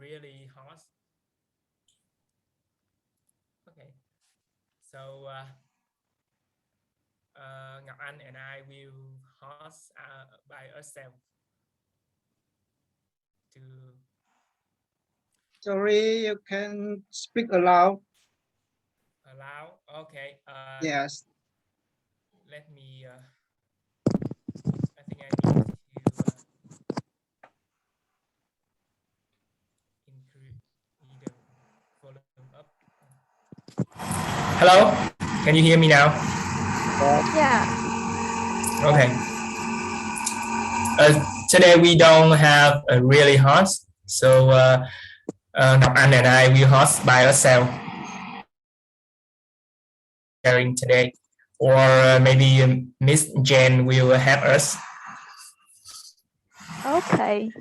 really hot. Okay, so Ngọc Anh and I will host by ourselves to. Sorry, you can speak aloud. Allow. Okay. Yes. Let me. I think I need to increase the volume up. Hello. Can you hear me now? Yeah. Okay. Today we don't have a really host, so Ngọc Anh and I will host by ourselves sharing today, or maybe Miss Jen will help us. Okay.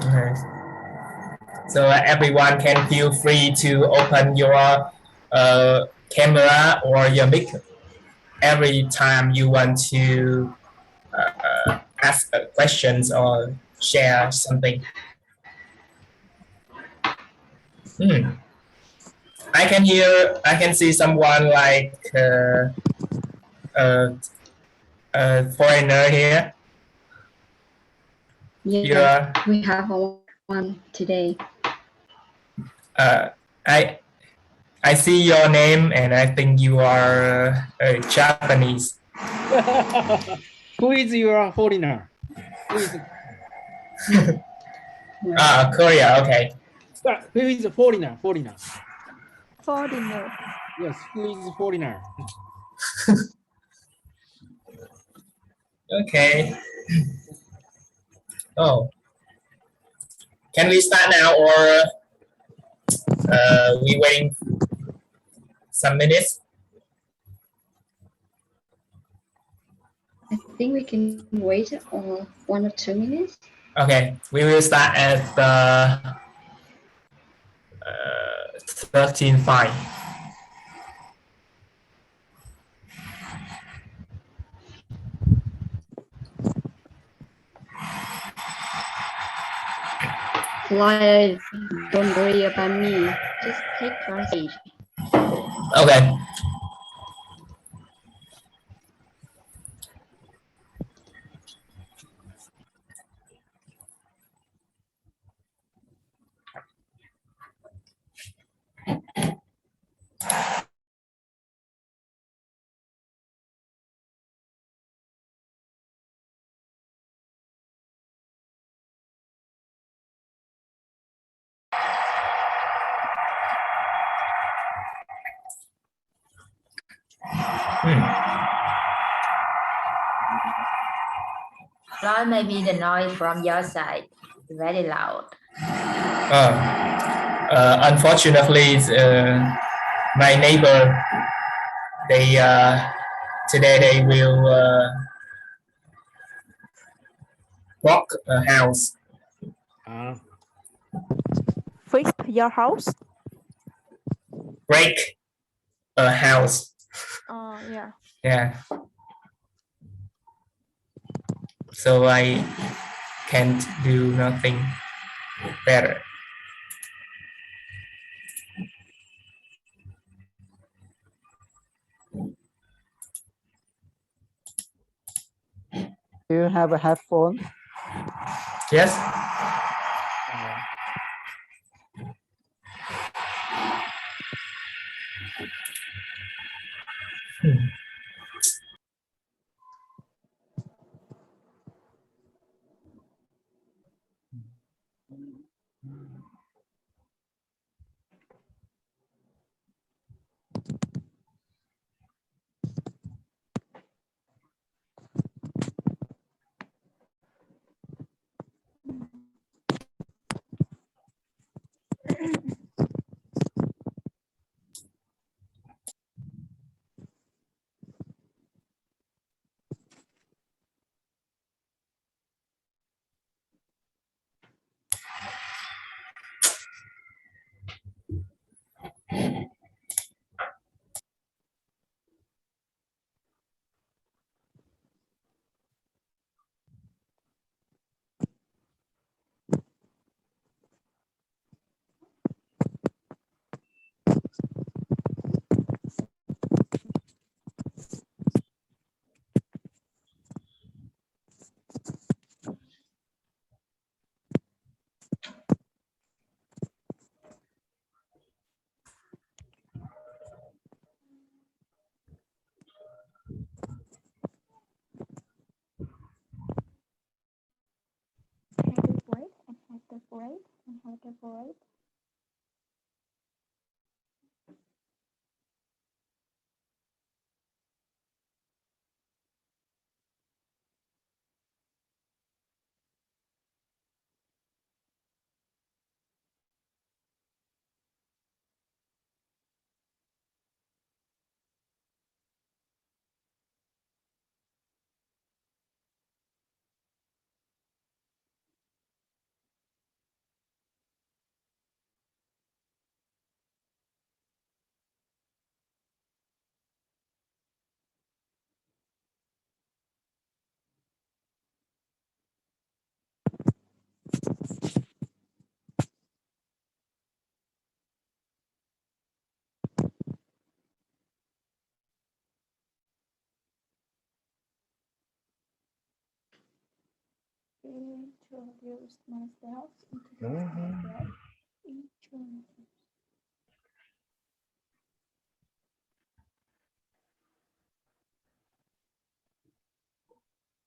Okay. So everyone can feel free to open your camera or your mic every time you want to ask questions or share something. I can see someone like foreigner here. Yeah, we have one today. I see your name and I think you are Japanese. Who is your foreigner? Who is Korea, okay. who is a foreigner? Foreigner. Foreigner. Yes, who is a foreigner? Okay. Oh. Can we start now or we waiting some minutes? I think we can wait 1 or 2 minutes. Okay, we will start at 13:05. Like, don't worry about me. Just take your seat. Okay. Or maybe the noise from your side is very loud. Unfortunately, my neighbor, they today they will walk a house. Fix your house. Break a house. Yeah. Yeah. So I can't do nothing better. Do you have a headphone? Yes. Okay, for it. Introduce myself. Introduce.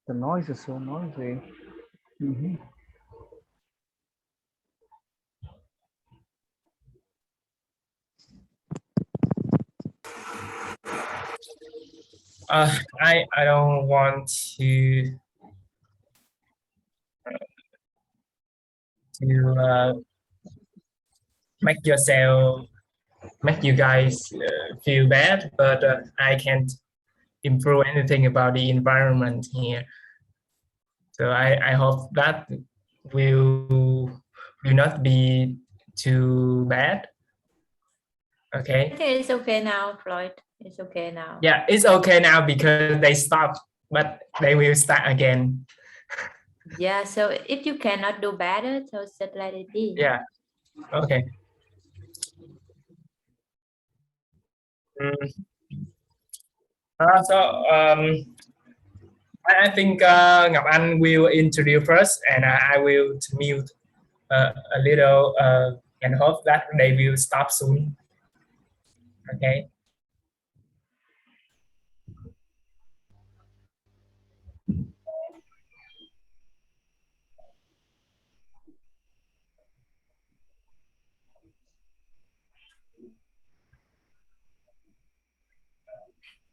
The noise is so noisy. I don't want to make you guys feel bad, but I can't improve anything about the environment here. So I hope that will not be too bad. Okay. I think it's okay now, Floyd. It's okay now. Yeah, it's okay now because they stopped, but they will start again. Yeah, so if you cannot do better, so just let it be. Yeah. Okay. I think Ngọc Anh will introduce first, and I will mute a little and hope that they will stop soon. Okay.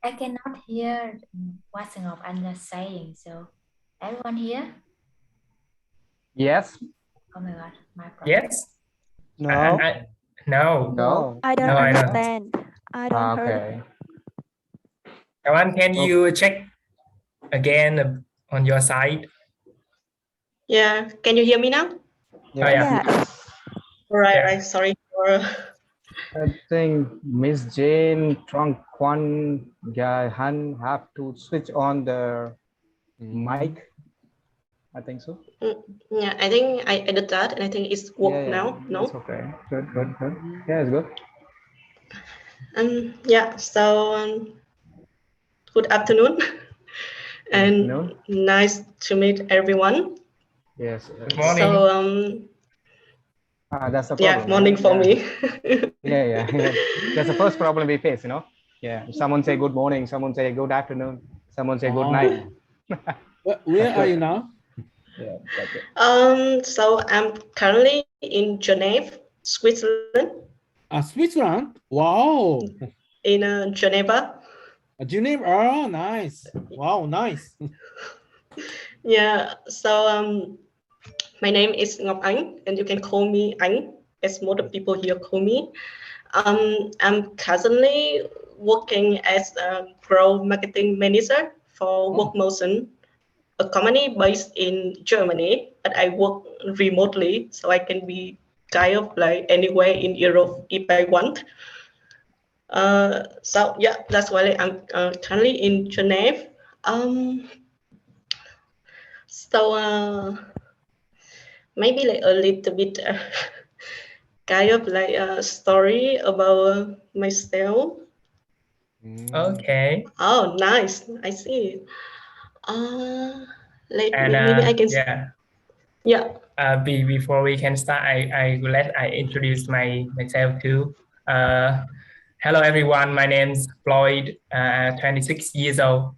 I cannot hear what Ngọc Anh is saying. So, everyone here? Yes. Oh my God, my problem. Yes. No. No. No. I don't No, I don't. understand. I don't heard. Okay. Ngọc Anh, can you check again on your side? Yeah, can you hear me now? Yeah. All right, Yeah. right. Sorry for. I think Miss Jane, Trong Kwan, Han have to switch on the mic. I think so. Yeah, I think I did that, and I think it's work now. No. It's okay. Good. Yeah, it's good. Yeah. So, good afternoon, and nice to meet everyone. Yes. Good morning. So, that's the problem. yeah, morning for me. Yeah. That's the first problem we face, Yeah. Someone say good morning, someone say good afternoon, someone say good night. Where are you now? Yeah, that's it. So I'm currently in Geneva, Switzerland. Switzerland? Wow. In Geneva. Geneva. Oh, nice. Wow, nice. Yeah. So my name is Ngọc Anh, and you can call me Anh, as most of people here call me. I'm currently working as a growth marketing manager for WorkMotion, a company based in Germany, but I work remotely, so I can be kind of like anywhere in Europe if I want. So yeah, that's why I'm currently in Geneva. Maybe like a little bit kind of like a story about myself. Okay. Oh, nice. I see. Maybe I can. Yeah. Before we can start, I introduce myself too. Hello everyone. My name is Floyd. 26 years old.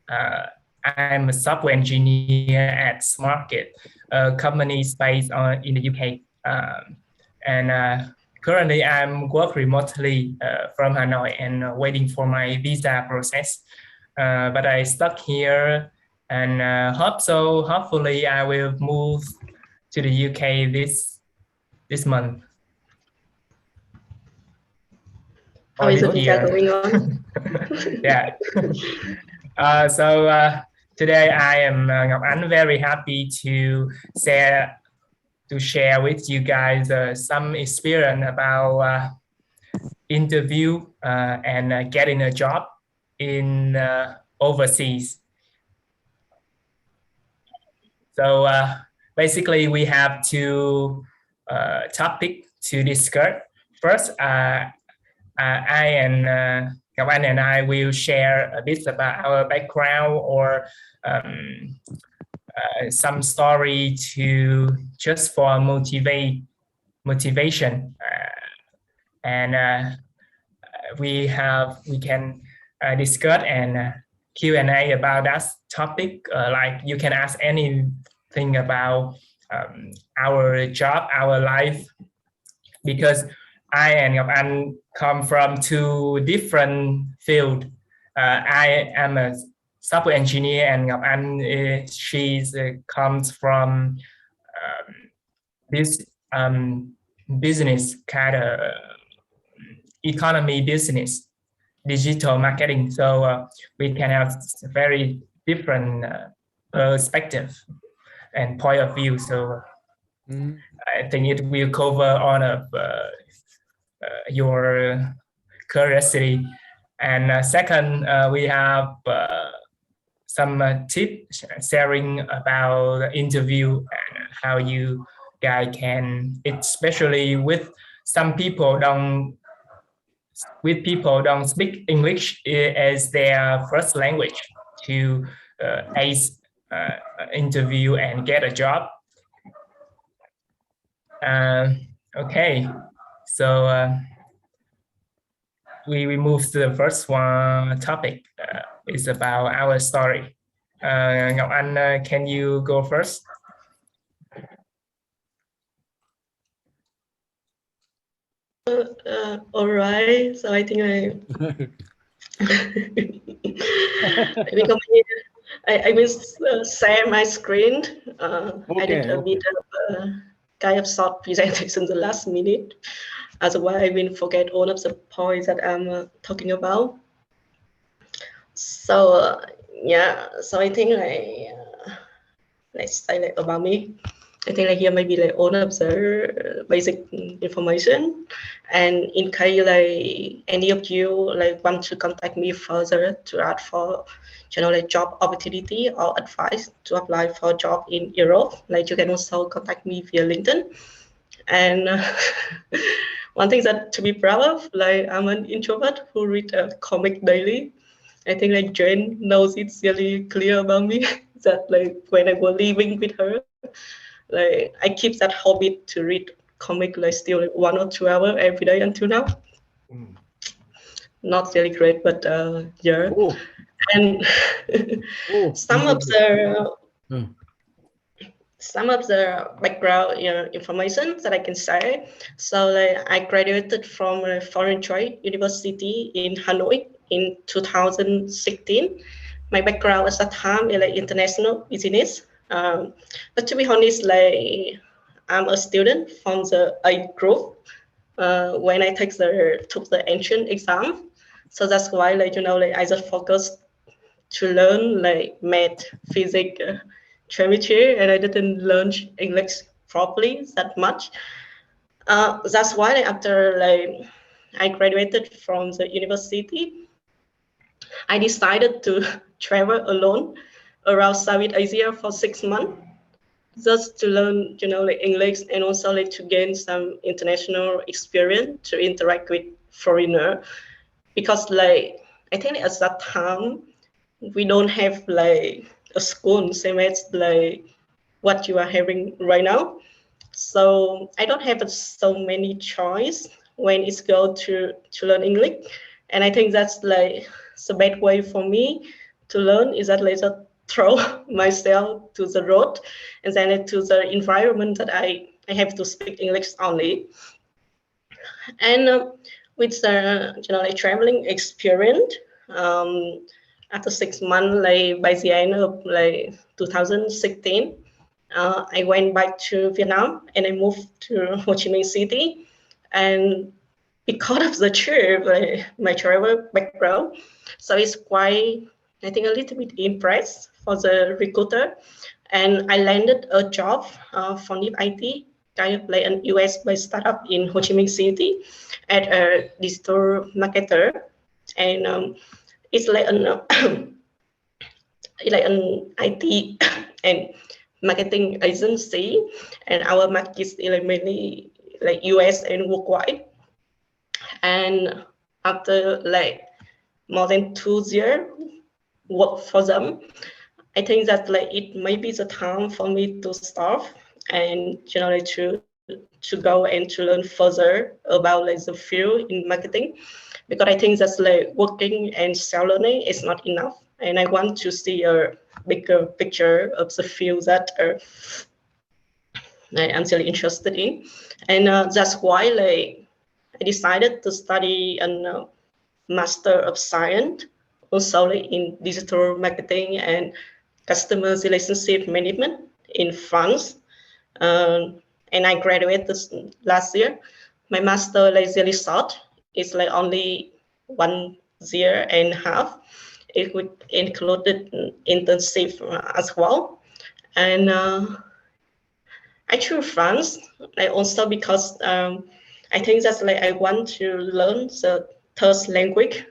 I'm a software engineer at Smartget, a company based in the UK. and currently I'm work remotely from Hanoi and waiting for my visa process. But I stuck here and hopefully I will move to the UK this month. How is the visa going on? Yeah. Today I am Ngọc Anh, very happy to share with you guys some experience about interview and getting a job in overseas. So basically we have two topics to discuss. First, I and Ngọc Anh and I will share a bit about our background or some story to just for motivation, and we can discuss and Q&A about that topic. Like you can ask anything about our job, our life, because I and Ngọc Anh come from two different fields. I am a software engineer, and Ngọc Anh comes from this business kind of economy business, digital marketing. So we can have very different perspective and point of view. So I think it will cover all of your curiosity. And second, we have some tips sharing about the interview and how you guys can, especially with some people don't speak English as their first language, to ace interview and get a job. Okay, so we move to the first one topic. It's about our story. Ngọc Anh, can you go first? All right, so I think I will share my screen. I did a bit of kind of short presentation the last minute, otherwise I will forget all of the points that I'm talking about. So yeah, so I think let's say about me. I think here maybe all of the basic information, and in case any of you want to contact me further to ask for job opportunity or advice to apply for a job in Europe, you can also contact me via LinkedIn. And one thing that to be proud of, I'm an introvert who read a comic daily. I think Jane knows it's really clear about me that when I was living with her, I keep that habit to read comic still 1 or 2 hours every day until now. Not really great, but yeah. Oh. And some of the background information that I can say. So I graduated from a foreign trade university in Hanoi in 2016. My background at that time is international business. But to be honest, I'm a student from the A group when I took the entrance exam. So that's why I just focused to learn math, physics, chemistry, and I didn't learn English properly that much. That's why after I graduated from the university, I decided to travel alone around Southeast Asia for 6 months, just to learn, English, and also to gain some international experience to interact with foreigner. Because I think at that time we don't have a school same as what you are having right now. So I don't have so many choice when it's go to learn English, and I think that's the best way for me to learn is that just throw myself to the road and then to the environment that I I have to speak English only. And with the like traveling experience, after 6 months, like by the end of like 2016, I went back to Vietnam and I moved to Ho Chi Minh City. And because of the trip, like my travel background, so it's quite, I think, a little bit impressed for the recruiter. And I landed a job for NIP IT, kind of like an US-based startup in Ho Chi Minh City as a digital marketer. And it's like an IT and marketing agency, and our market is like mainly like US and worldwide. And after like more than 2 years work for them, I think that like it may be the time for me to stop and to go and to learn further about like the field in marketing, because I think that's like working and self-learning is not enough, and I want to see a bigger picture of the field that I'm really interested in. And that's why like I decided to study a Master of Science also like in digital marketing and customer relationship management in France. And I graduated last year. My master like really short. It's like only 1.5 years. It would included internship as well. And I chose France, like also because I think that's like I want to learn the third language.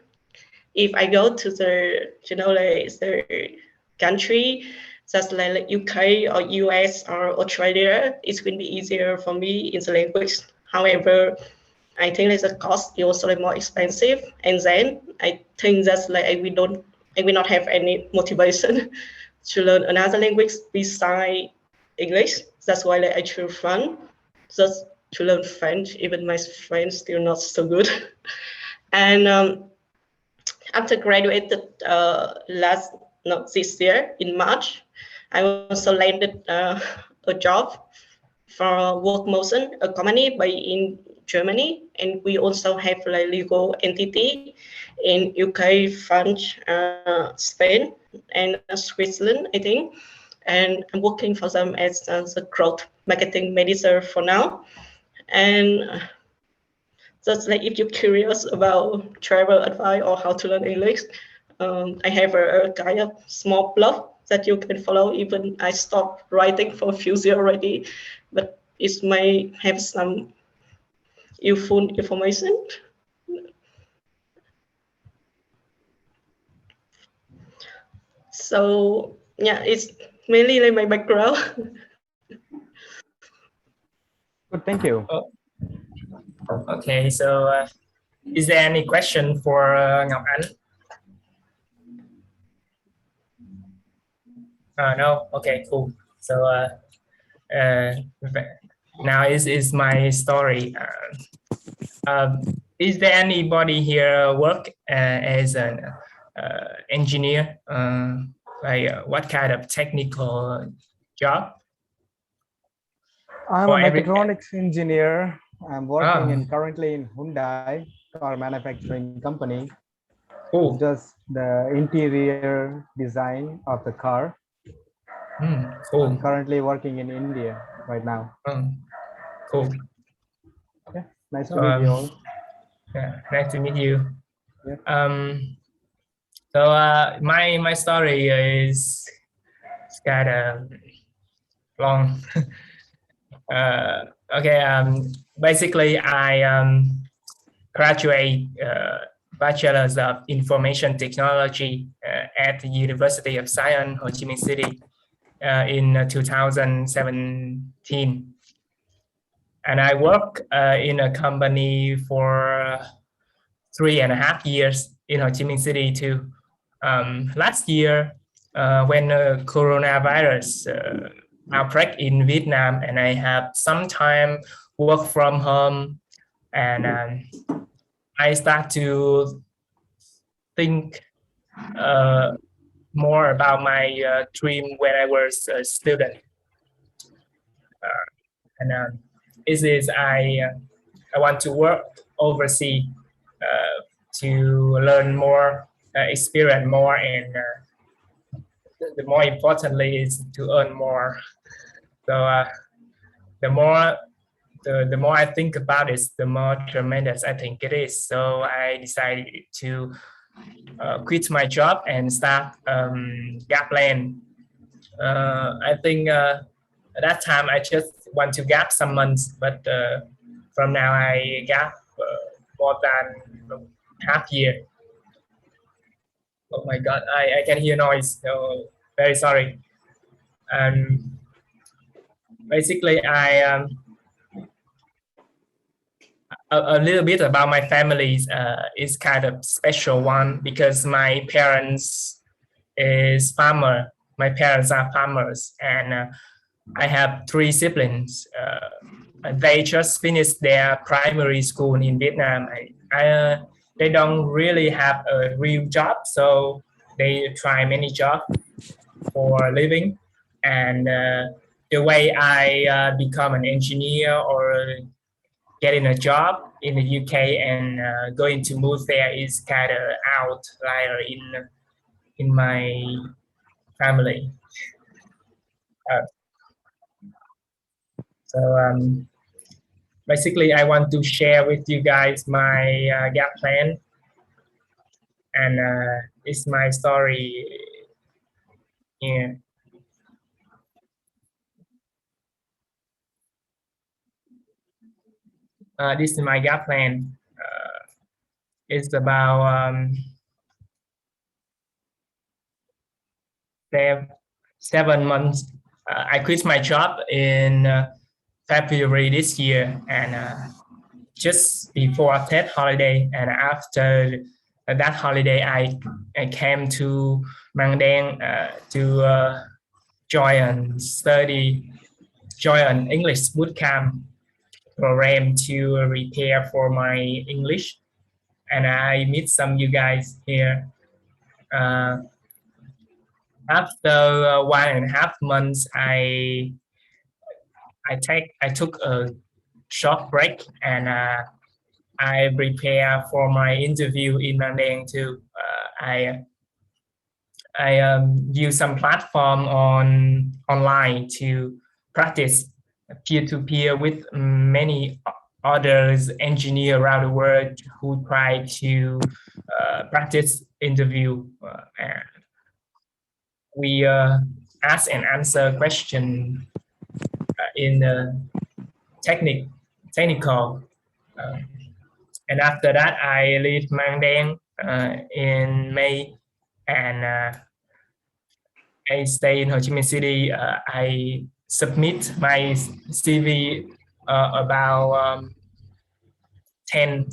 If I go to the like the country such like UK or US or Australia, it will be easier for me in the language. However, I think like the cost is also like more expensive, and then I think that's like I will not have any motivation to learn another language besides English. That's why like I choose French, just to learn French. Even my French still not so good. And after graduated this year in March, I also landed a job for Work Motion, a company based in Germany, and we also have like legal entity in UK, France, Spain, and Switzerland, I think. And I'm working for them as the growth marketing manager for now. And just like if you're curious about travel advice or how to learn English, I have a kind of small blog that you can follow. Even I stopped writing for a few years already, but it may have some useful information. So yeah, it's mainly like my background. Good, thank you. Okay, so is there any question for Ngọc Anh? No. Okay, cool. So now is my story. Is there anybody here work as an engineer? Like what kind of technical job? I'm For a every- mechatronics engineer. I'm working currently in Hyundai, car manufacturing company. Cool. Just the interior design of the car. Cool. I'm currently working in India right now. Cool. Yeah, nice to meet you all. Yeah, nice to meet you. Yeah. So my story is kind of long. Okay. Basically, I graduate Bachelor's of Information Technology at the University of Science, Ho Chi Minh City in 2017. And I work in a company for 3.5 years in Ho Chi Minh City too. Last year, when coronavirus outbreak in Vietnam, and I have some time work from home, and I start to think more about my dream when I was a student. and this is I want to work overseas to learn more, experience more, and the more importantly is to earn more. So the more I think about it, the more tremendous I think it is. So I decided to quit my job and start Gapland. I think at that time I just want to gap some months, but from now I gap more than half year. Oh my God, I can hear noise. So very sorry. Basically, a little bit about my family is kind of special one because my parents is farmer. My parents are farmers, and I have 3 siblings. They just finished their primary school in Vietnam. They don't really have a real job, so they try many jobs for a living. And the way I become an engineer or getting a job in the UK and going to move there is kind of outlier in my family. So basically, I want to share with you guys my gap plan, and it's my story here. This is my gap plan. It's about 7 months. I quit my job in February this year, and just before Tết holiday, and after that holiday, I came to Mang Đen to join an English bootcamp program to prepare for my English, and I meet some of you guys here. After 1.5 months, I took a short break, and I prepare for my interview in Mang Đen too. I use some platform online to practice peer-to-peer with many others engineers around the world who try to practice interview. And we ask and answer questions in technical. And after that, I leave Mang Đen in May, and I stay in Ho Chi Minh City. I submit my CV about 10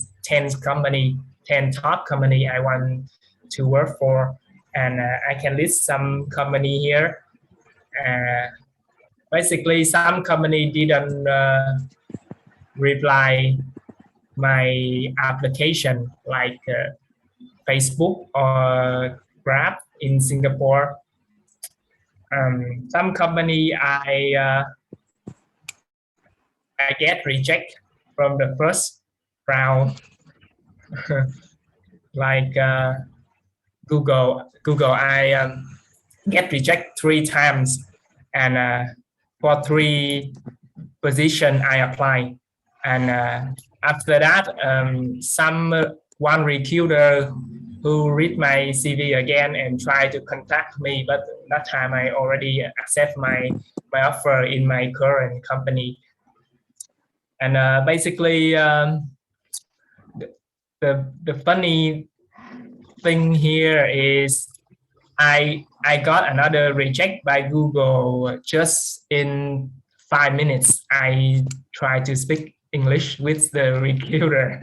top company I want to work for, and I can list some company here. Basically, some company didn't reply my application, like Facebook or Grab in Singapore. Some company I get rejected from the first round, like Google. I get rejected 3 times, and for 3 positions I apply. And after that, one recruiter who read my CV again and try to contact me, but that time I already accept my offer in my current company. And basically, the funny thing here is I got another reject by Google just in 5 minutes. I try to speak English with the recruiter.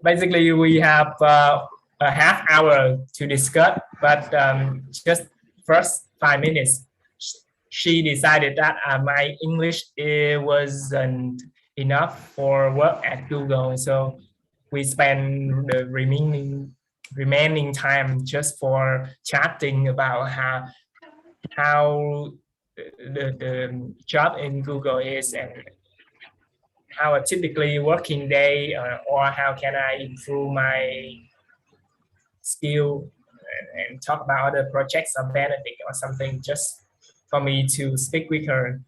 Basically, we have a half hour to discuss, but just first 5 minutes, she decided that my English wasn't enough for work at Google. So we spend the remaining time just for chatting about how the job in Google is, and how a typically working day, or how can I improve my skill, and talk about other projects or benefit or something, just for me to speak with her.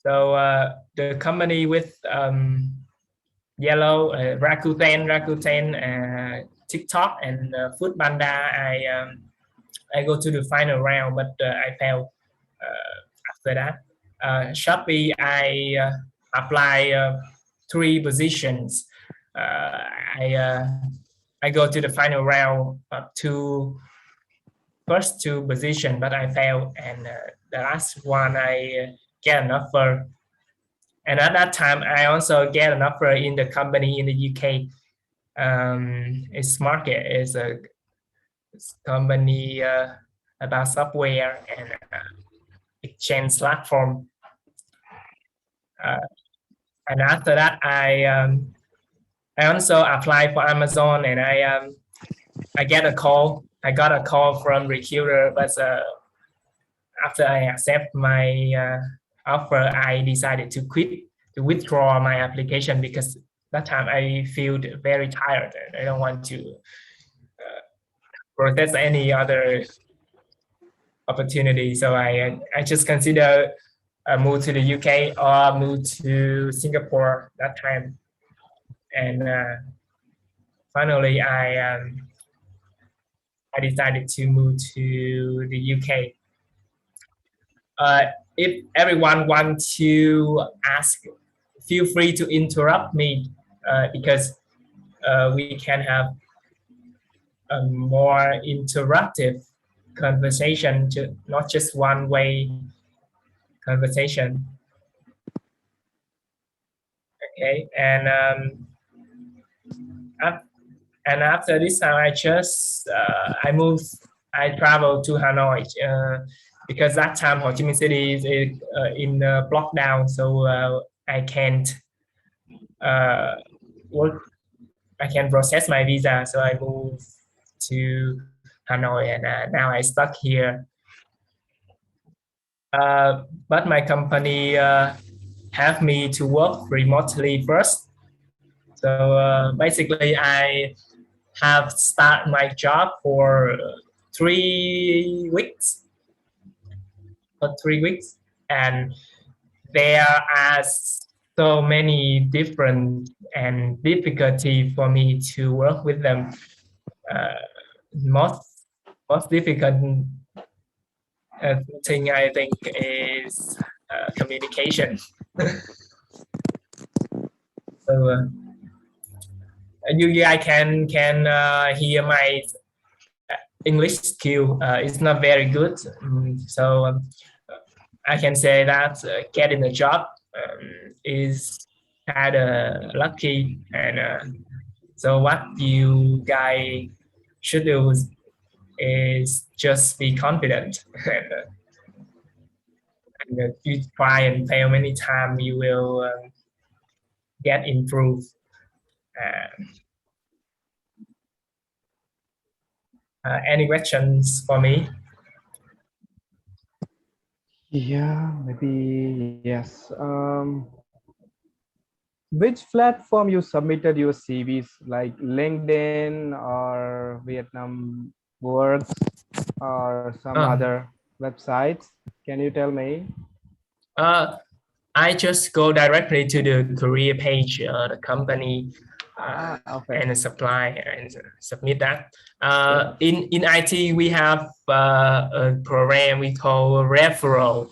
So the company with yellow, Rakuten, TikTok, and Food Panda, I go to the final round, but I failed after that. Shopee, I apply 3 positions. I go to the final round up to first 2 positions, but I failed, and the last one I get an offer. And at that time, I also get an offer in the company in the UK. It's market is a company about software and exchange platform. And after that, I also applied for Amazon, and I get a call. I got a call from recruiter, but after I accept my offer, I decided to withdraw my application, because that time I feel very tired and I don't want to process any other opportunity. So I just consider move to the UK or move to Singapore that time. And finally, I decided to move to the UK. If everyone wants to ask, feel free to interrupt me, because we can have a more interactive conversation, not just one-way conversation. Okay, and after this time, I traveled to Hanoi, because that time Ho Chi Minh City is in lockdown, so I can't work. I can process my visa, so I moved to Hanoi, and now I stuck here. But my company have me to work remotely first. So basically, I have started my job for 3 weeks. For 3 weeks, and there are so many different and difficulty for me to work with them. Most difficult thing I think is communication. So you guys can hear my English skill is not very good, so I can say that getting a job is kind of lucky, and so what you guys should do is just be confident, and if you try and fail many times, you will get improved. Any questions for me? Yeah, maybe yes. Which platform you submitted your CVs, like LinkedIn or Vietnam Works or some other websites? Can you tell me? I just go directly to the career page, the company, okay. and supply and submit that. In IT, we have a program we call referral.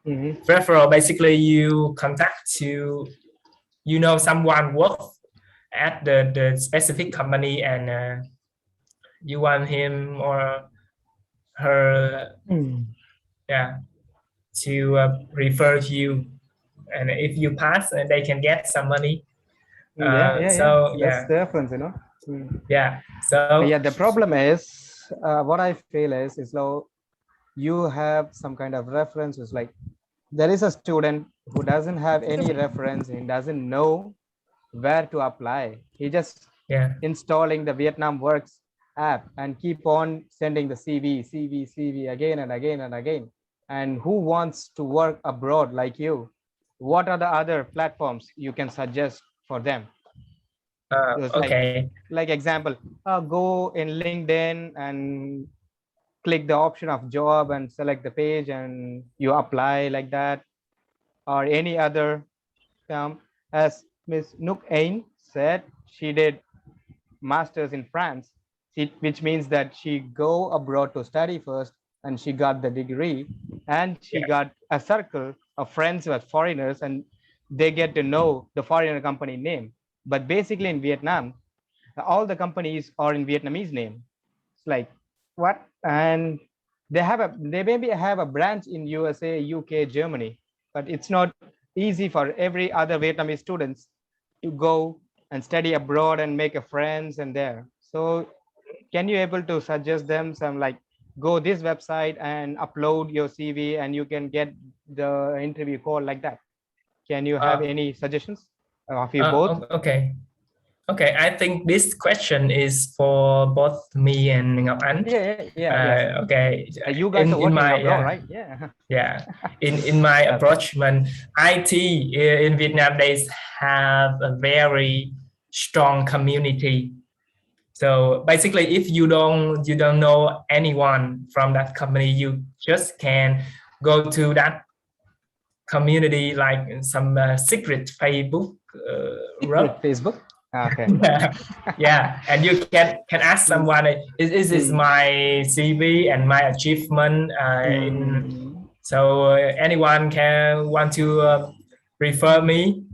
Referral, basically you contact to, someone work at the specific company, and you want him or her to refer you, and if you pass, they can get some money. That's the difference, Yeah. So the problem is what I feel is though you have some kind of references, like there is a student who doesn't have any reference and doesn't know where to apply. He just installing the Vietnam Works app and keep on sending the CV again and again and again. And who wants to work abroad like you? What are the other platforms you can suggest for them? Okay. Like example, go in LinkedIn and click the option of job and select the page and you apply like that, or any other. As Miss 𝑛𝑘𝑖𝑒 said, she did masters in France, which means that she go abroad to study first and she got the degree, and she got a circle of friends who are foreigners and they get to know the foreigner company name. But basically in Vietnam, all the companies are in Vietnamese name. It's like, what? And they maybe have a branch in USA, UK, Germany, but it's not easy for every other Vietnamese students to go and study abroad and make a friends and there. So can you able to suggest them some, like, go this website and upload your CV and you can get the interview call like that? Can you have any suggestions of you both? Okay, I think this question is for both me and Ngọc Anh. Yeah. Okay. You guys are working abroad, right? Yeah. In my approachment, IT in Vietnam, they have a very strong community. So basically, if you don't know anyone from that company, you just can go to that community, like some secret Facebook group. Facebook. Okay. Yeah, and you can ask someone, is this my CV and my achievement? So anyone can want to refer me.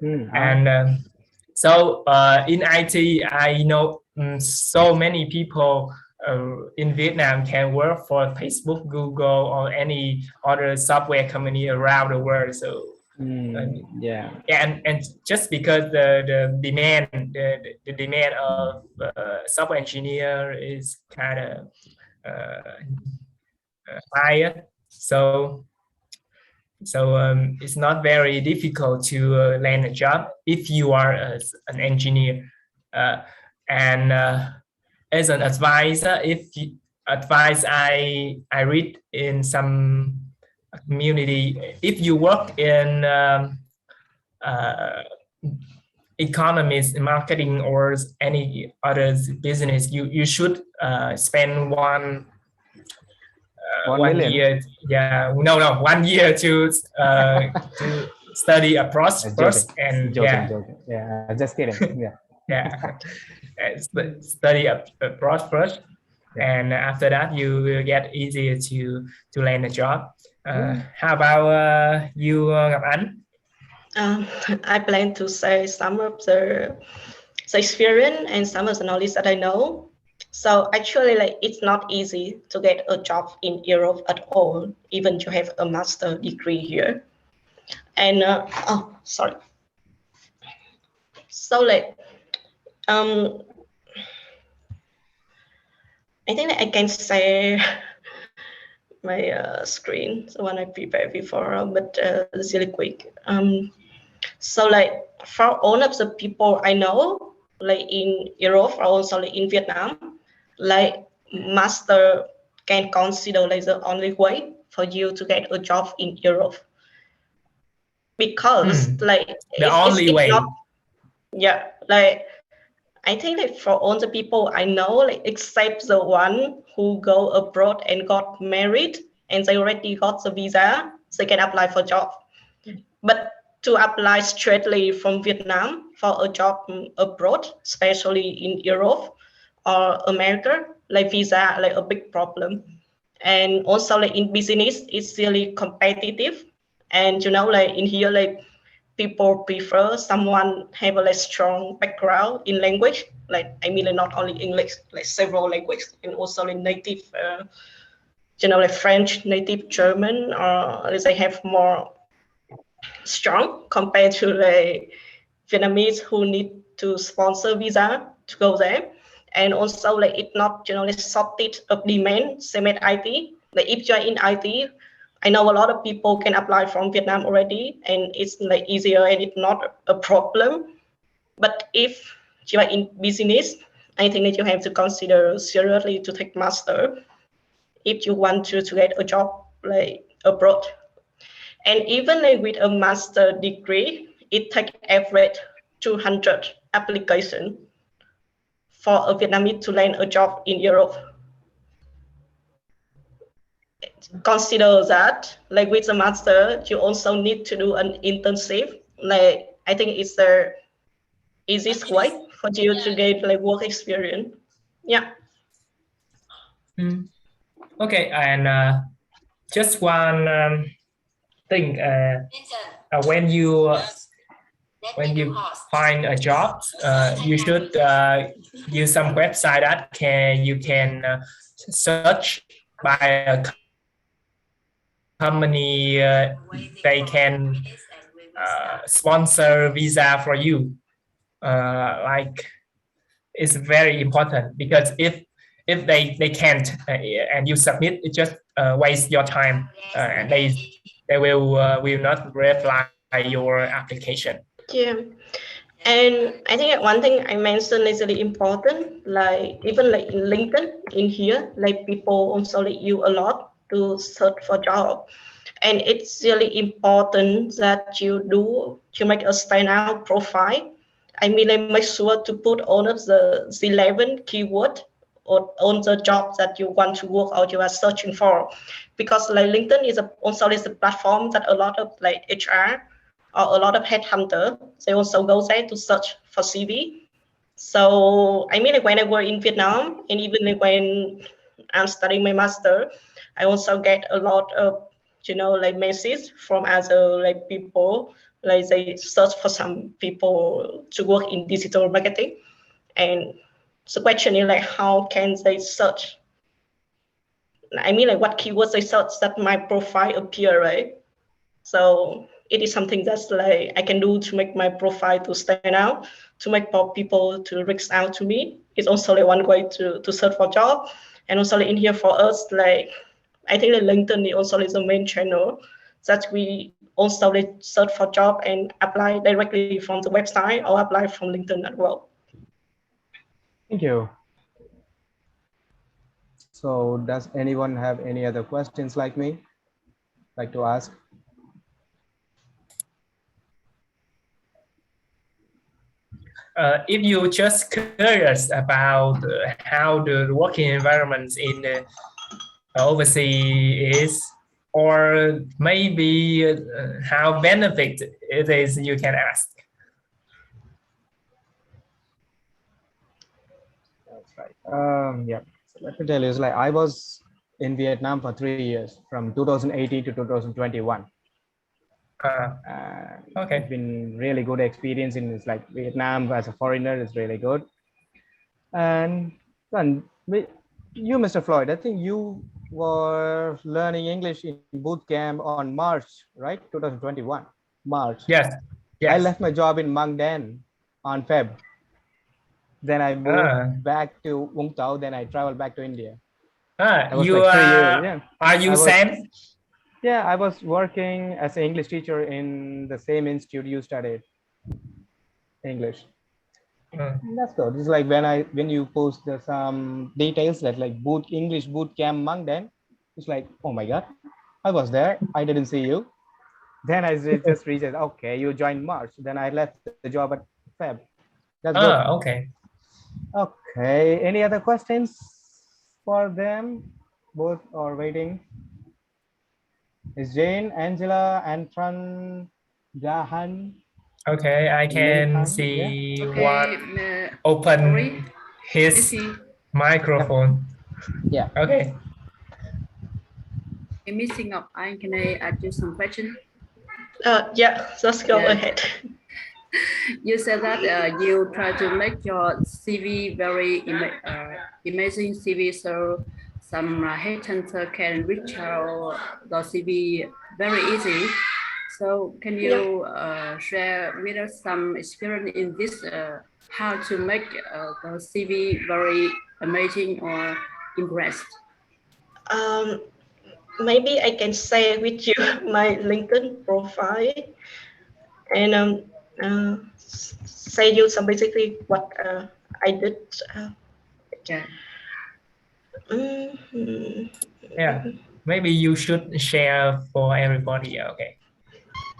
And so in IT, I know so many people in Vietnam can work for Facebook, Google, or any other software company around the world. So and just because the demand of software engineer is kind of higher, so it's not very difficult to land a job if you are an engineer. And as an advisor, advice I read in some community, if you work in economics, marketing, or any other business, you should spend one year. Yeah, no, 1 year to study abroad first, and joking. Just kidding. Study abroad first, and after that you will get easier to land a job. How about you, Ngọc Anh? I plan to say some of the experience and some of the knowledge that I know. So actually, like, it's not easy to get a job in Europe at all, even you have a master degree here. And so like I think that I can say my screen, the one I prepared before, but it's really quick. So like for all of the people I know, like in Europe or also like in Vietnam, like master can consider like the only way for you to get a job in Europe, because like the only way. Like I think that for all the people I know, like except the one who go abroad and got married and they already got the visa, they can apply for job. But to apply straightly from Vietnam for a job abroad, especially in Europe or America, like visa, like a big problem. And also like in business, it's really competitive. And you know, like in here, like people prefer someone have a like strong background in language. Like I mean, like not only English, like several languages, and also like native, you know, like French, native German, or they have more strong compared to like Vietnamese who need to sponsor visa to go there. And also like it's not, you know, like shortage of demand, same as IT. Like if you're in IT, I know a lot of people can apply from Vietnam already, and it's like easier and it's not a problem. But if you are in business, I think that you have to consider seriously to take master if you want to get a job like abroad. And even like with a master degree, it takes average 200 application for a Vietnamese to land a job in Europe. Consider that, like with a master, you also need to do an internship. Like I think it's the easiest way for you to get like work experience. Yeah. Okay, and just one thing. When you find a job, you should use some website that you can search by a company. They can sponsor visa for you. Like it's very important, because if they can't and you submit, it just waste your time, and they will not reply your application. Yeah. And I think one thing I mentioned is really important, like even like in LinkedIn in here, like people also like you a lot to search for job. And it's really important that you make a standout profile. I mean, like make sure to put all of the 11 keyword on the job that you want to work or you are searching for, because like LinkedIn is also a platform that a lot of like HR or a lot of headhunter, they also go there to search for CV. So I mean, like when I were in Vietnam, and even like when I'm studying my master, I also get a lot of like messages from other like people, like they search for some people to work in digital marketing. And the question is like, how can they search? I mean, like what keywords they search that my profile appear, right? So it is something that's like I can do to make my profile to stand out, to make more people to reach out to me. It's also like one way to search for job. And also like in here for us, like I think that LinkedIn also is the main channel that we also like search for job and apply directly from the website or apply from LinkedIn as well. Thank you. So does anyone have any other questions like me, like to ask? If you just curious about how the working environments in overseas is, or maybe how benefit it is, you can ask. That's right. Yeah. So let me tell you, it's like I was in Vietnam for 3 years, from 2018 to 2021. Okay. It's been really good experience in it's like Vietnam as a foreigner is really good. And you, Mr. Floyd, I think you were learning English in boot camp on March, right? 2021, March. Yes. I left my job in Mang Dan on Feb. Then I moved back to Vũng Tàu. Then I traveled back to India. You like 3 years. Yeah. Are you Sam? Yeah, I was working as an English teacher in the same institute you studied English. That's good. It's like when you post some details that like English boot camp Mang Dan, it's like, oh my god, I was there. I didn't see you. Then I just realized, okay, you joined March. Then I left the job at Feb. That's good. Okay. Okay. Any other questions for them? Both are waiting. Is Jane, Angela, Antron, Jahan? Okay, I can see one open his microphone. Yeah. Okay. Missing Ngọc Anh, can I ask you some questions? Yeah, just go ahead. You said that you try to make your CV very amazing CV, so some headhunter can reach out the CV very easy. So can you share with us some experience in this, how to make the CV very amazing or impressed? Maybe I can share with you my LinkedIn profile and say you some basically what I did Yeah. Yeah, maybe you should share for everybody. Okay.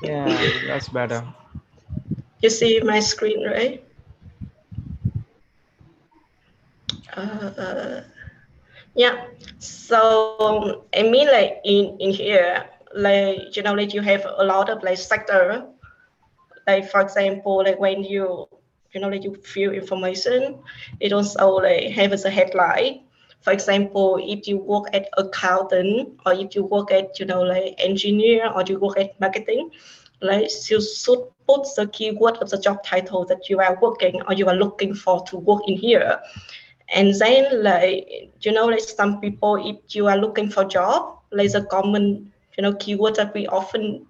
Yeah, that's better. You see my screen, right? Yeah. So I mean, like in here, like like you have a lot of like sector. Like for example, like when like you fill information, it also like have as a headline. For example, if you work at accountant or if you work at like engineer or you work at marketing, like you should put the keyword of the job title that you are working or you are looking for to work in here. And then like like some people, if you are looking for job, like the common keyword that we often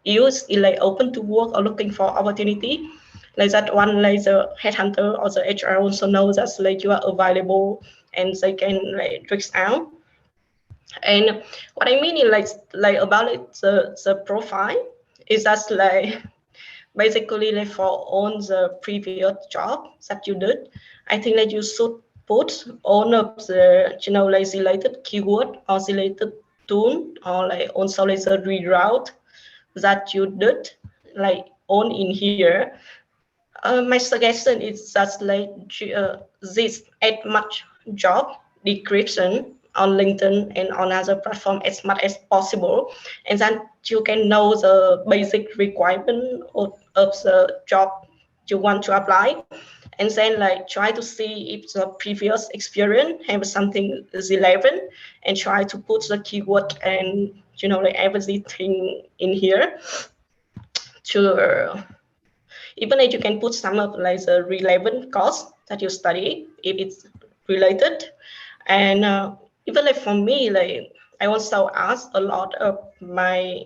use is like open to work or looking for opportunity. Like that one, like the headhunter or the HR also knows that like you are available and they can like reach out. And what I mean is like about it, the profile is just like basically like for all the previous job that you did. I think that you should put all of the like related keyword or related tool or like also like the reroute that you did like on in here. My suggestion is just like this add much job description on LinkedIn and on other platform as much as possible, and then you can know the basic requirement of the job you want to apply, and then like try to see if the previous experience have something relevant, and try to put the keyword and like everything in here to even if you can put some of like the relevant course that you study if it's related. And even like for me, like I also ask a lot of my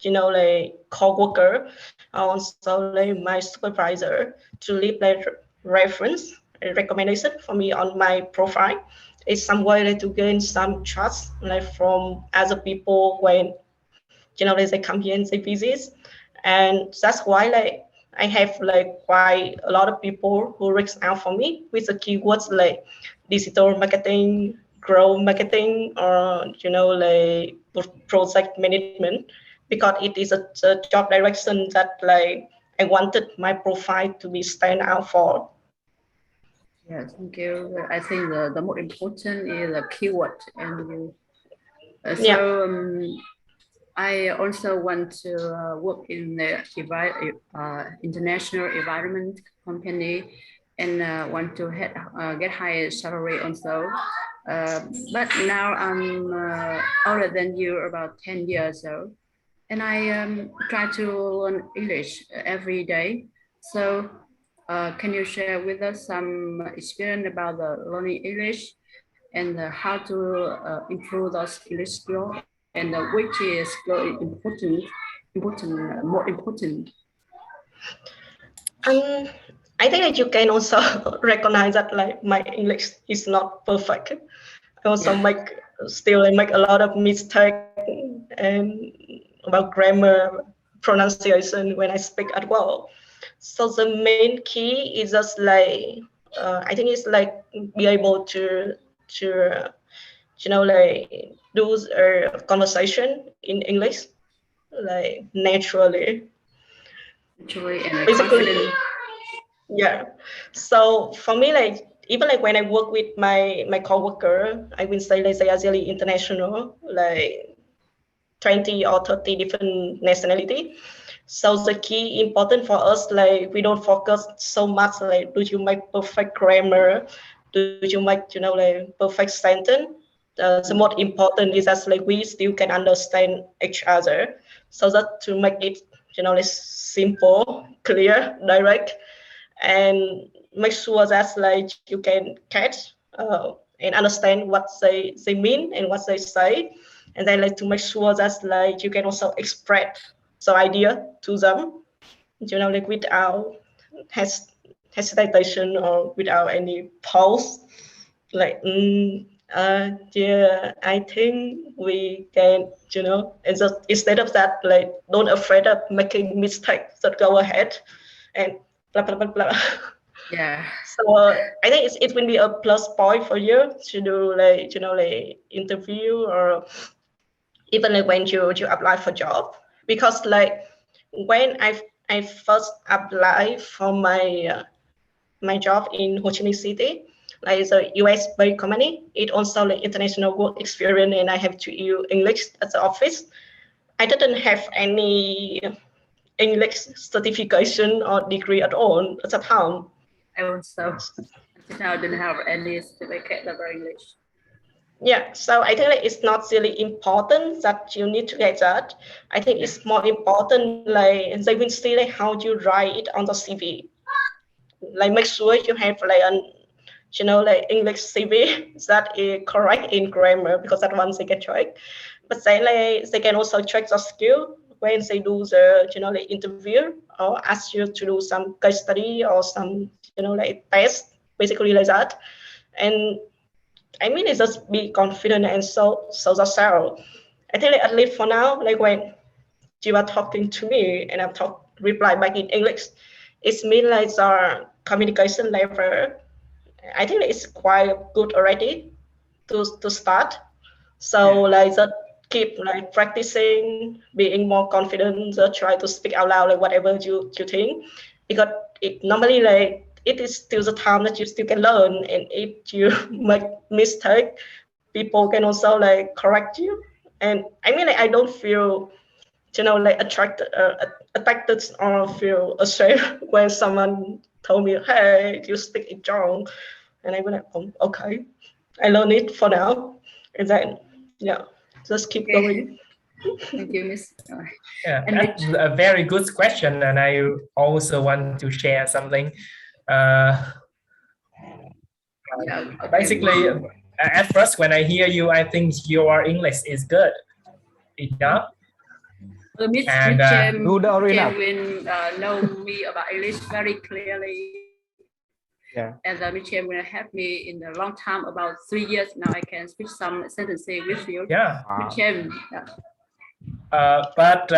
like co-worker, also like my supervisor to leave like reference recommendation for me on my profile. It's some way like to gain some trust like from other people when like they come here and they visit. And that's why like I have like quite a lot of people who reach out for me with the keywords like digital marketing, growth marketing, or like project management, because it is a job direction that like I wanted my profile to be stand out for. Yeah, thank you. I think the more important is the keyword, and I also want to work in the international environment company, and want to get higher salary also. But now I'm older than you, about 10 years old, and I try to learn English every day. So can you share with us some experience about the learning English and how to improve those English skills, and which is more important? I think that you can also recognize that like my English is not perfect. I also still make a lot of mistakes and about grammar, pronunciation when I speak as well. So the main key is just like I think it's like be able to like do a conversation in English like naturally. Naturally and Basically, confident. yeah. So for me, like even like when I work with my coworker, I will say like they are really international, like 20 or 30 different nationality. So the key important for us, like we don't focus so much like do you make perfect grammar, do you make like perfect sentence. The most important is that like we still can understand each other, so that to make it like simple, clear, direct, and make sure that like you can catch and understand what they mean and what they say, and then like to make sure that like you can also express the idea to them like without hesitation or without any pause, like yeah, I think we can and just instead of that, like don't afraid of making mistakes, that go ahead and blah blah blah blah. Yeah. So I think it will be a plus point for you to do like interview, or even like when you apply for job, because like when I first applied for my job in Ho Chi Minh City, like it's a US-based company. It also like international work experience, and I have to use English at the office. I didn't have any English certification or degree at all at the time. I also now didn't have any certificate of English. Yeah, so I think like it's not really important that you need to get that. I think it's more important like they will see like how you write it on the CV. Like make sure you have like an like English CV that is correct in grammar, because that one they can check. But then like they can also check the skill when they do the like interview, or ask you to do some case study or some like test, basically like that. And I mean, it's just be confident and so yourself. I think like, at least for now, like when you are talking to me and I'm reply back in English, it means like the communication level, I think it's quite good already to start. So like just keep like practicing, being more confident, just try to speak out loud like whatever you think, because it normally like it is still the time that you still can learn, and if you make mistake, people can also like correct you. And I mean like I don't feel like attracted or feel ashamed when someone told me, hey, you speak it wrong, and I went like, oh, okay, I learned it for now, and then just keep going. Thank you, Miss. Yeah, that's a very good question, and I also want to share something. Basically, at first when I hear you, I think your English is good enough. Miss Jem will know me about English very clearly. Yeah. And Miss Jem will help me in a long time, about 3 years now. I can speak some sentences with you. Yeah. Miss Jem. But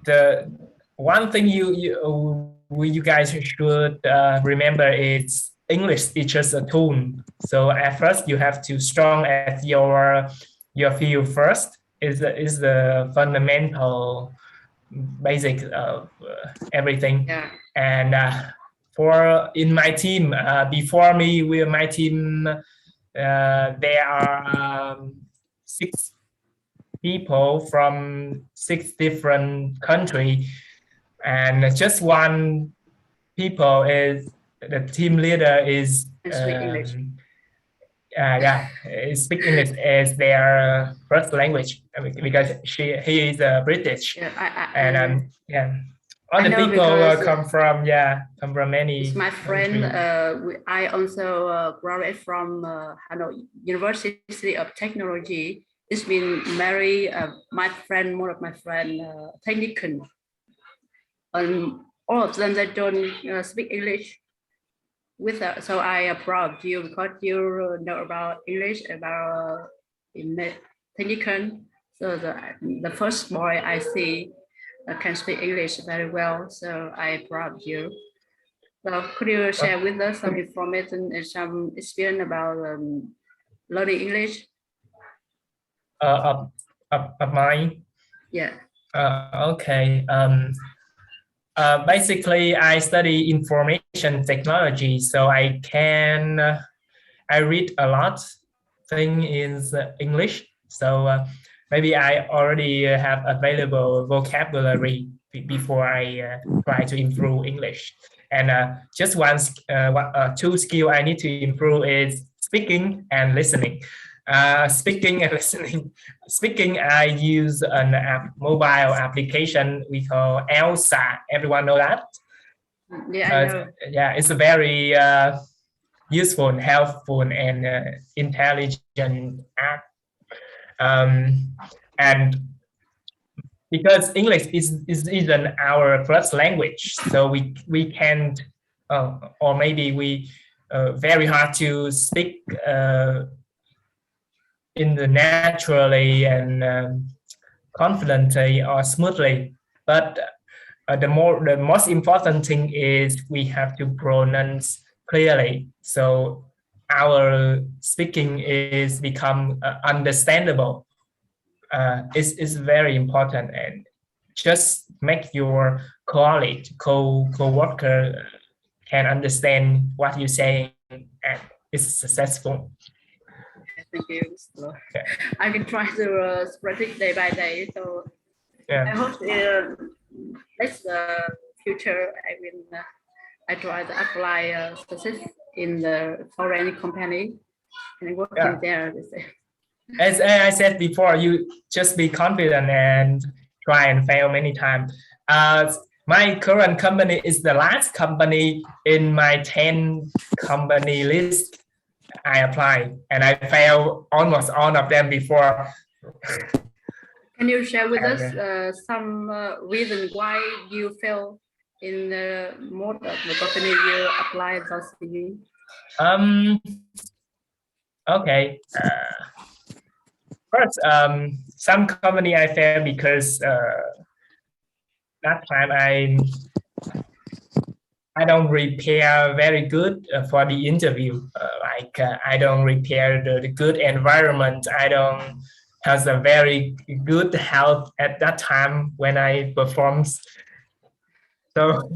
the one thing you guys should remember is English is just a tool. So at first you have to strong at your field first. Is the fundamental basic of everything. Yeah. And for in my team, before me, my team, there are 6 people from 6 different countries, and just one people is the team leader is speak English as their first language, because he is British. And all the people come from many. It's my friend. I also graduated from Hanoi University of Technology. It's been very my friend, one of my friend, technician, and all of them they don't speak English. So I approached you because you know about English, about technician. So the first boy I see can speak English very well. So I approached you. So could you share with us some information and some experience about learning English? Of mine? Yeah. Okay. Basically, I study information technology, so I read a lot thing in English. So maybe I already have available vocabulary before I try to improve English. And just two skill I need to improve is speaking and listening. Speaking and listening. Speaking, I use an mobile application we call ELSA. Everyone know that? Yeah, I know. It's a very useful, helpful, and intelligent app. And because English isn't our first language, so we can't, or maybe we very hard to speak in the naturally and confidently or smoothly. But the most important thing is we have to pronounce clearly, so our speaking is become understandable. Is very important, and just make your colleague, co-worker can understand what you're saying and it's successful. Thank you. So I can try to spread it day by day. So I hope next future I try to apply success in the foreign company and working there. As I said before, you just be confident and try and fail many times. My current company is the last company in my 10 company list I apply, and I failed almost all of them before. Can you share with us some reason why you fail in most of the company you apply those CV? Okay. First, some company I failed because that time I don't prepare very good for the interview. I don't prepare the good environment. I don't have a very good health at that time when I perform. So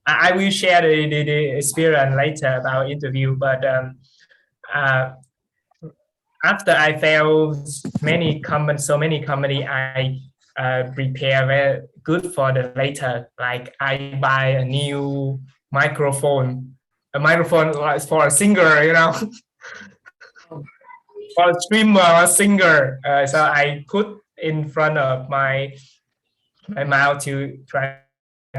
I will share the experience later about interview. But after I failed so many company, I prepare very good for the later. Like I buy a new microphone, like for a singer, you know, for a streamer or singer. So I put in front of my mouth to try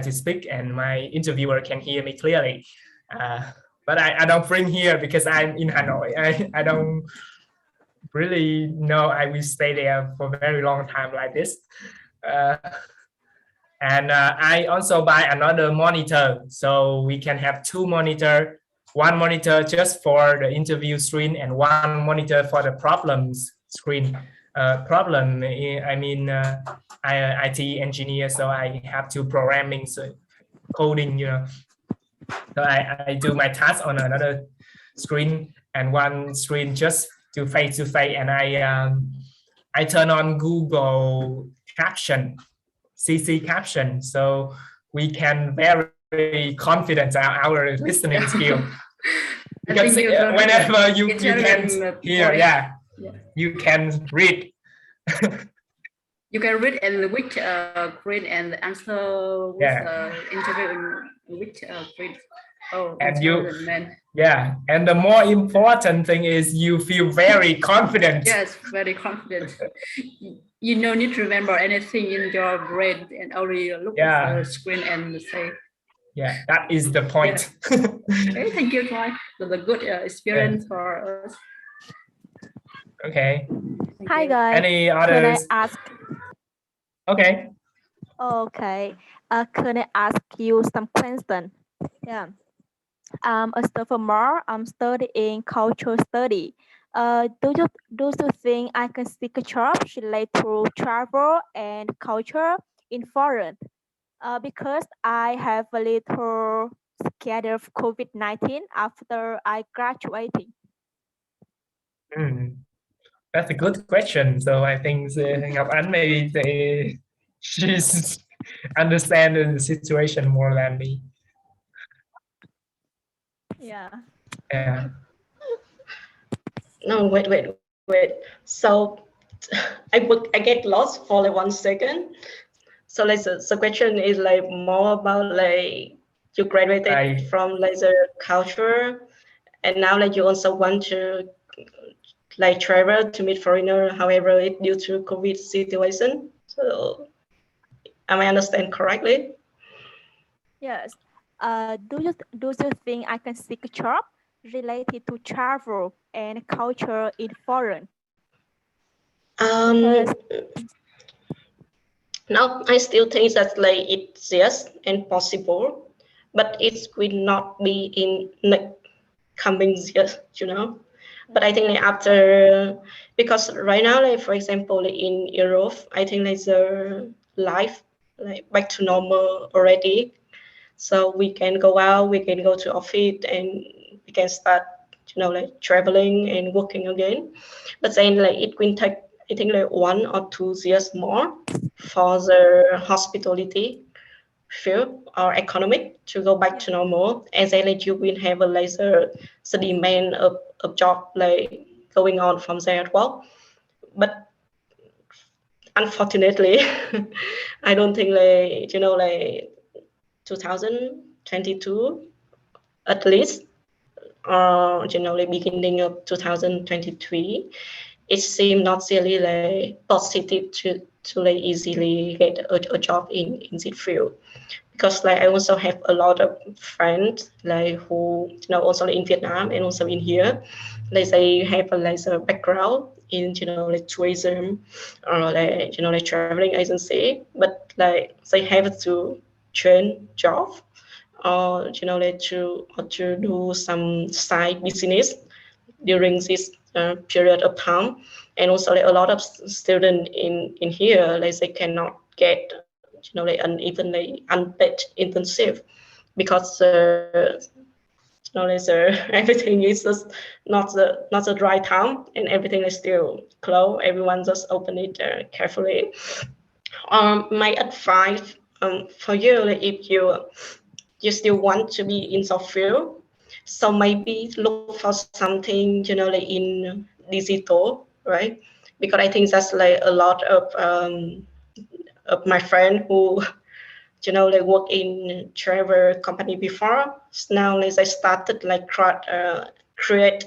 to speak, and my interviewer can hear me clearly. But I don't bring here because I'm in Hanoi. I don't really know I will stay there for a very long time like this. And I also buy another monitor, so we can have two monitors. One monitor just for the interview screen and one monitor for the problems screen. Problem, I mean, IT engineer, so I have to programming, so coding, you know. So I do my task on another screen, and one screen just to face, and I turn on Google Caption, CC Caption, so we can very confident our listening skill. Because whenever you can hear, you can read. You can read and which grade and answer with interview in which grade. Oh, and and the more important thing is you feel very confident. Yes, very confident. You no need to remember anything in your brain and only look at the screen and say. Yeah, that is the point. Okay, thank you, Troy. The good experience for us. Okay. Hi guys. Any others? Can I ask? Okay. Okay. Can I ask you some question? Yeah. A sophomore. I'm studying cultural study. Do you think I can seek a job related to travel and culture in foreign? Because I have a little scared of COVID-19 after I graduating. That's a good question. So I think Ngọc Anh maybe she's understanding the situation more than me. Yeah. Yeah. No, wait. So I get lost for like 1 second. So like the question is like more about like you graduated from like the culture, and now like you also want to like travel to meet foreigner. However, it due to COVID situation. So am I understand correctly? Yes. Do you think I can seek a job related to travel and culture in foreign? No, I still think that like it's yes and possible, but it will not be in like coming years, you know. But I think like after, because right now, like for example, like in Europe, I think like the life like back to normal already. So we can go out, we can go to office, and we can start, like traveling and working again. But then like it will take, I think, like 1 or 2 years more for the hospitality field or economic to go back to normal, and then like you will have a laser the demand of job like going on from there as well. But unfortunately, I don't think like, like 2022 at least, or like beginning of 2023, it seemed not really like positive to like easily get a job in this field. Because like I also have a lot of friends like who also in Vietnam and also in here, like they have a like a background in like tourism or like like traveling agency, but like they have to change job or like to do some side business during this period of time. And also like a lot of students in here, like they cannot get like even like unpaid internship because like everything is just not the right time, and everything is still closed. Everyone just open it carefully. My advice for you, like if you still want to be in the field, so maybe look for something like in digital, right? Because I think that's like a lot of my friend who like work in travel company before. So now like I started like create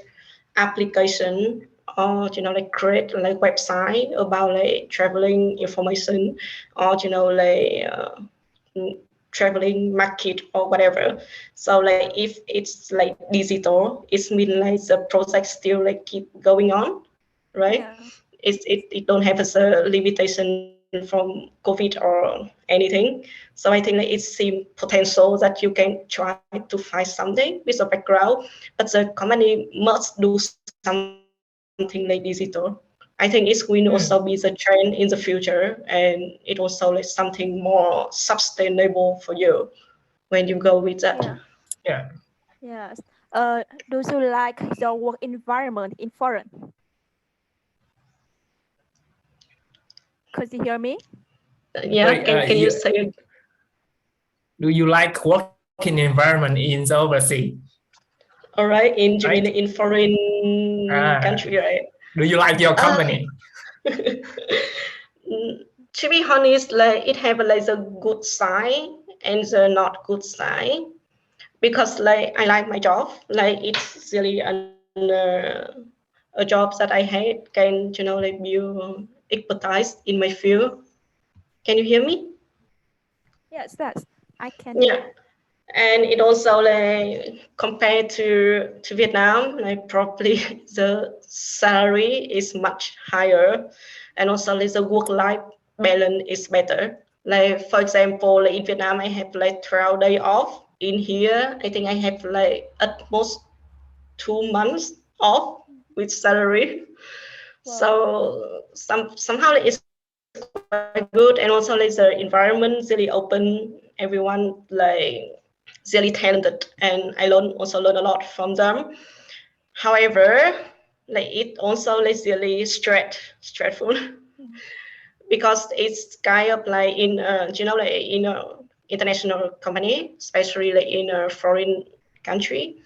application or like create like website about like traveling information or like traveling market or whatever. So like if it's like digital, it means like the project still like keep going on, right? It don't have a limitation from COVID or anything. So I think that it seems potential that you can try to find something with a background, but the company must do something like digital. I think it will also be the trend in the future, and it also like something more sustainable for you when you go with that. Yes. Do you like your work environment in foreign? Could you hear me? Yeah, can you say it? Do you like working environment in the overseas? All right, in foreign country, right? Do you like your company? To be honest, like it have like a good side and the not good side, because like I like my job, like it's really a job that I hate can like build expertise in my field. Can you hear me? Yes, I can. Yeah. And it also like compared to Vietnam, like probably the salary is much higher, and also like the work-life balance is better. Like for example, like in Vietnam, I have like 12 days off. In here, I think I have like at most 2 months off with salary. Wow. So somehow it's quite good, and also like the environment really open. Everyone like really talented, and I also learn a lot from them. However, like it also like really stressful because it's kind of like in like in a international company, especially like in a foreign country.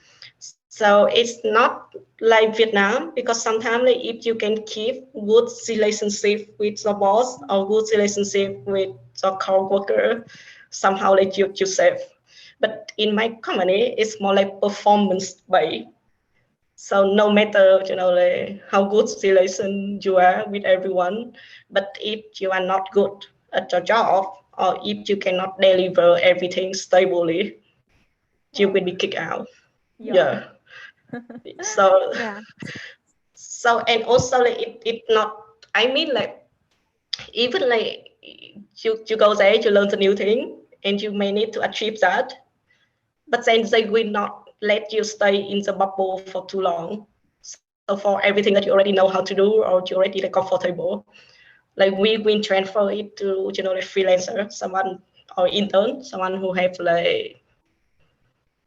So it's not like Vietnam, because sometimes like if you can keep good relationship with the boss or good relationship with the co-worker, somehow like you save. But in my company, it's more like performance based. So no matter like how good relation you are with everyone, but if you are not good at your job, or if you cannot deliver everything stably, you will be kicked out. Yeah. So so, and also like it not, I mean like even like you go there, you learn the new thing, and you may need to achieve that, but then they will not let you stay in the bubble for too long. So for everything that you already know how to do, or you already like comfortable, like we transfer it to like freelancer, someone or intern, someone who have like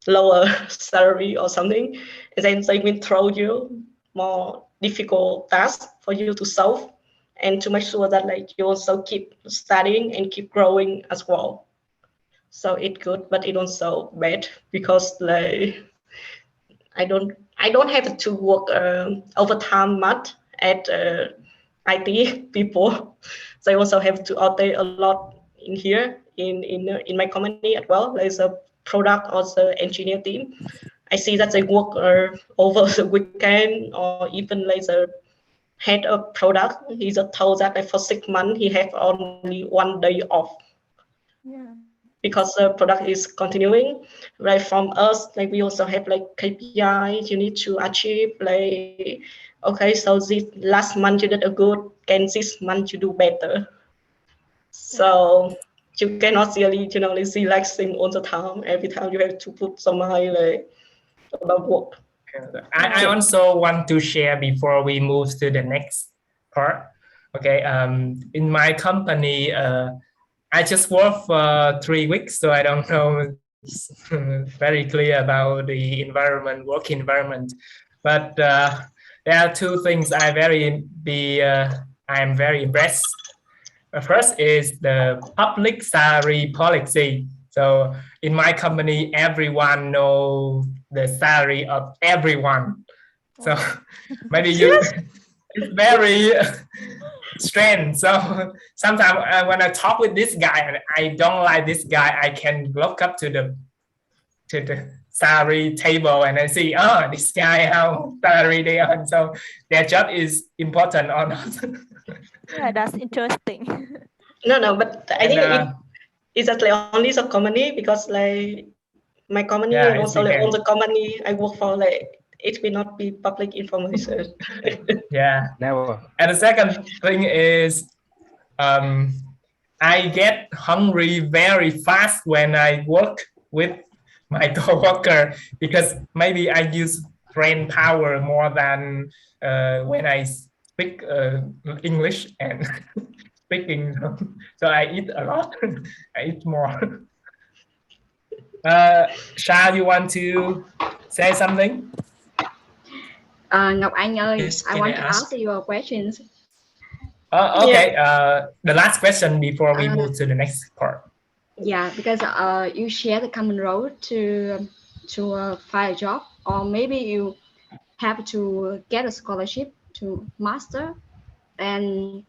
lower salary or something, and then they will throw you more difficult tasks for you to solve, and to make sure that like you also keep studying and keep growing as well. So it's good, but it also bad because like I don't have to work overtime much at IT people. They also have to OT a lot in here in my company as well. There's a product or the engineer team. I see that they work over the weekend, or even like the head of product. He just told that like for 6 months he have only 1 day off. Yeah. Because the product is continuing, right? From us, like we also have like KPIs you need to achieve. Like, okay, so this last month you did a good, and this month you do better. So you cannot really, like relaxing all the time. Every time you have to put some mind like about work. I also want to share before we move to the next part. Okay, in my company, I just work for 3 weeks, so I don't know very clear about the environment, work environment. But there are 2 things I am very impressed. First is the public salary policy. So in my company, everyone knows the salary of everyone. So maybe it's very strange. So sometimes when I talk with this guy and I don't like this guy, I can look up to the salary table and I see, this guy, how salary they earn. So their job is important or not. Yeah, that's interesting. No, but I think it's actually only the company, because like my company and also like all the company I work for, like it will not be public information. Yeah, never. And the second thing is I get hungry very fast when I work with my coworker, because maybe I use brain power more than when I speak English and speaking. So I eat a lot. I eat more. Sha, you want to say something? Ngọc Anh ơi, Yes, I want to ask your questions. Okay. The last question before we move to the next part. Yeah, because you share the common road to find a job, or maybe you have to get a scholarship to master. And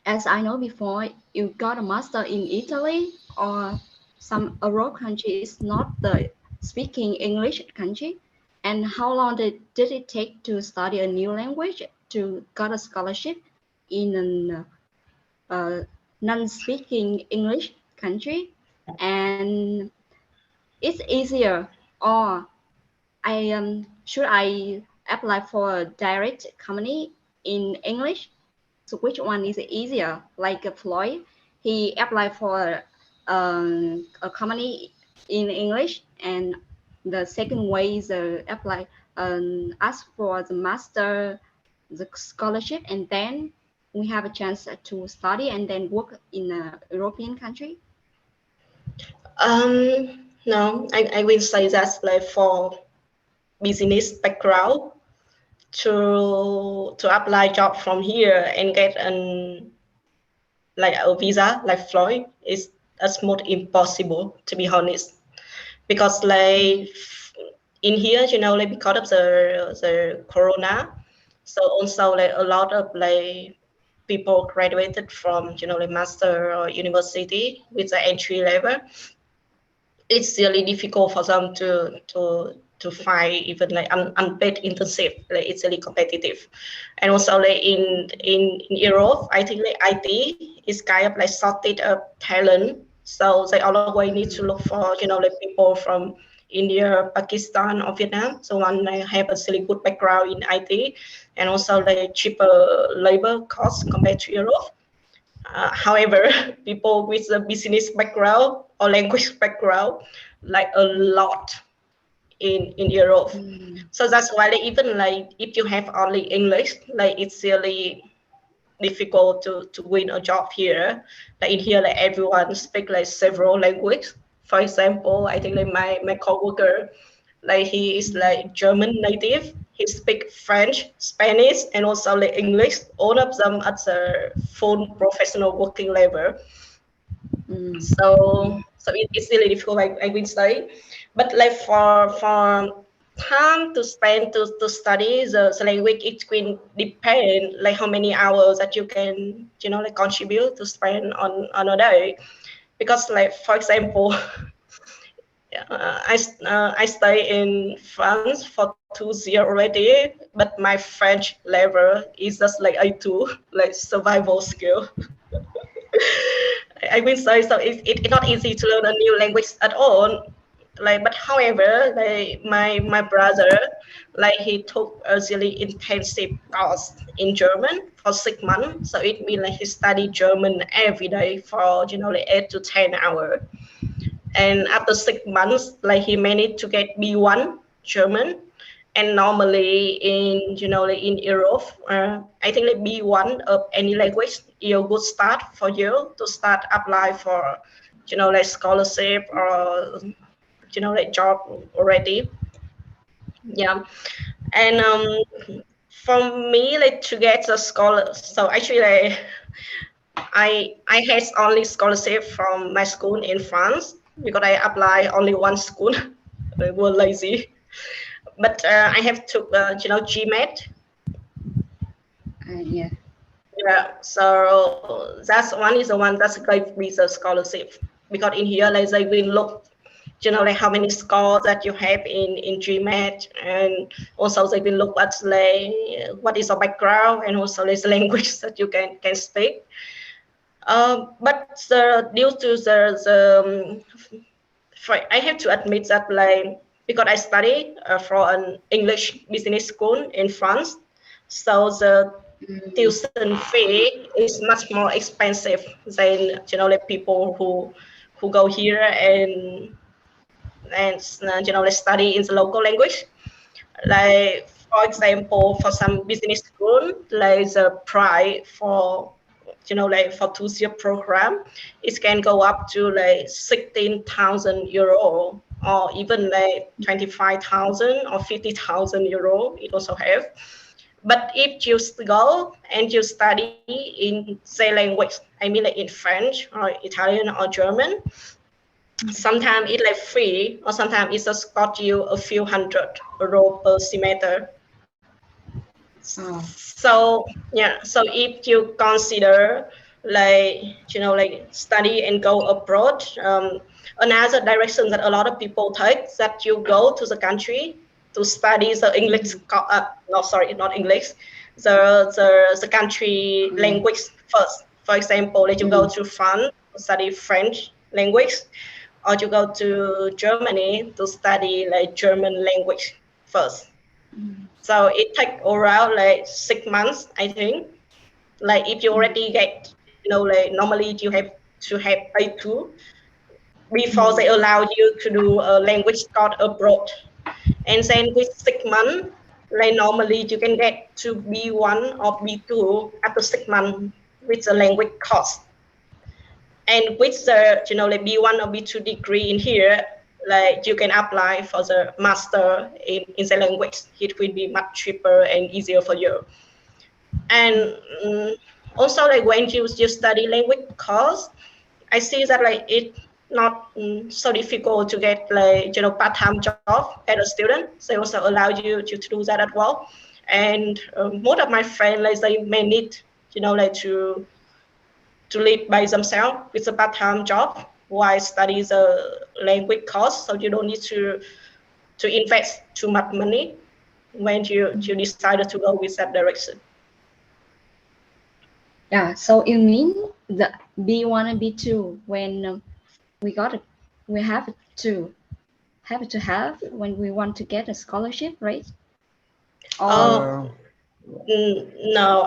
as I know before, you got a master in Italy or some Europe country is not the speaking English country. And how long did it take to study a new language to got a scholarship in a non-speaking English country? And it's easier, or should I apply for a direct company in English? So which one is easier? Like Floyd, he applied for a company in English, and the second way is apply ask for the master, the scholarship, and then we have a chance to study and then work in a European country. No, I will say that like for business background, to apply job from here and get like a visa like Floyd is almost impossible, to be honest, because like in here, like because of the corona, so also like a lot of like people graduated from like master or university with the entry level. It's really difficult for them to find even like unpaid internship. Like it's really competitive, and also like in Europe, I think like IT is kind of like shortage of talent, so they always need to look for like people from India, Pakistan, or Vietnam. So one they have a really good background in IT, and also like cheaper labor costs compared to Europe. However, people with a business background or language background, like a lot in Europe. So that's why like, even like if you have only English, like it's really difficult to win a job here. Like in here, like everyone speak like several languages. For example, I think like my coworker, like he is like German native. He speak French, Spanish, and also like English. All of them at the full professional working level. So it's really difficult. I will say, but like for time to spend to study the language, it will depend like how many hours that you can like contribute to spend on a day. Because like for example, I stay in France for 2 years already, but my French level is just like A2, like survival skill. I will say so. It's not easy to learn a new language at all. Like, but however, like my brother, like he took a really intensive course in German for 6 months. So it means like he studied German every day for like 8 to 10 hours. And after 6 months, like he managed to get B1 German. And normally in like in Europe, I think like B1 of any language is a good start for you to start apply for like scholarship or like job already. Yeah. And for me, like to get a scholar, so actually like I had only scholarship from my school in France because I applied only one school. They were lazy. But I have took GMAT. Yeah. Yeah, so that's one is the one that's gave me the scholarship, because in here like they will look like how many scores that you have in GMAT, and also they will look at like what is your background, and also the language that you can speak. But due to I have to admit that like because I study for an English business school in France, so the tuition fee is much more expensive than like people who go here and like study in the local language. Like for example, for some business school, like the price for like for 2 year program, it can go up to like 16,000 euro, or even like 25,000 or 50,000 euro. It also have. But if you go and you study in say language, I mean like in French or Italian or German, sometimes it's like free, or sometimes it just cost you a few hundred euro per semester. So yeah, so if you consider like like study and go abroad, another direction that a lot of people take, that you go to the country to study the English. No, sorry, not English. The country language first. For example, like you go to France to study French language, or you go to Germany to study like German language first. So it takes around like 6 months, I think. Like if you already get, like normally you have to have A2 before they allow you to do a language course abroad. And then with 6 months, like normally you can get to B1 or B2 after 6 months with the language course. And with the like B1 or B2 degree in here, like you can apply for the master in the language. It will be much cheaper and easier for you. And also like when you study language course, I see that like it's not so difficult to get like part-time job as a student. They also allow you to do that as well. And most of my friends, like they may need like to live by themselves with a part-time job while study the language course, so you don't need to invest too much money when you decided to go with that direction. Yeah, so it means the B1 and B2 when we have to have when we want to get a scholarship, right? No,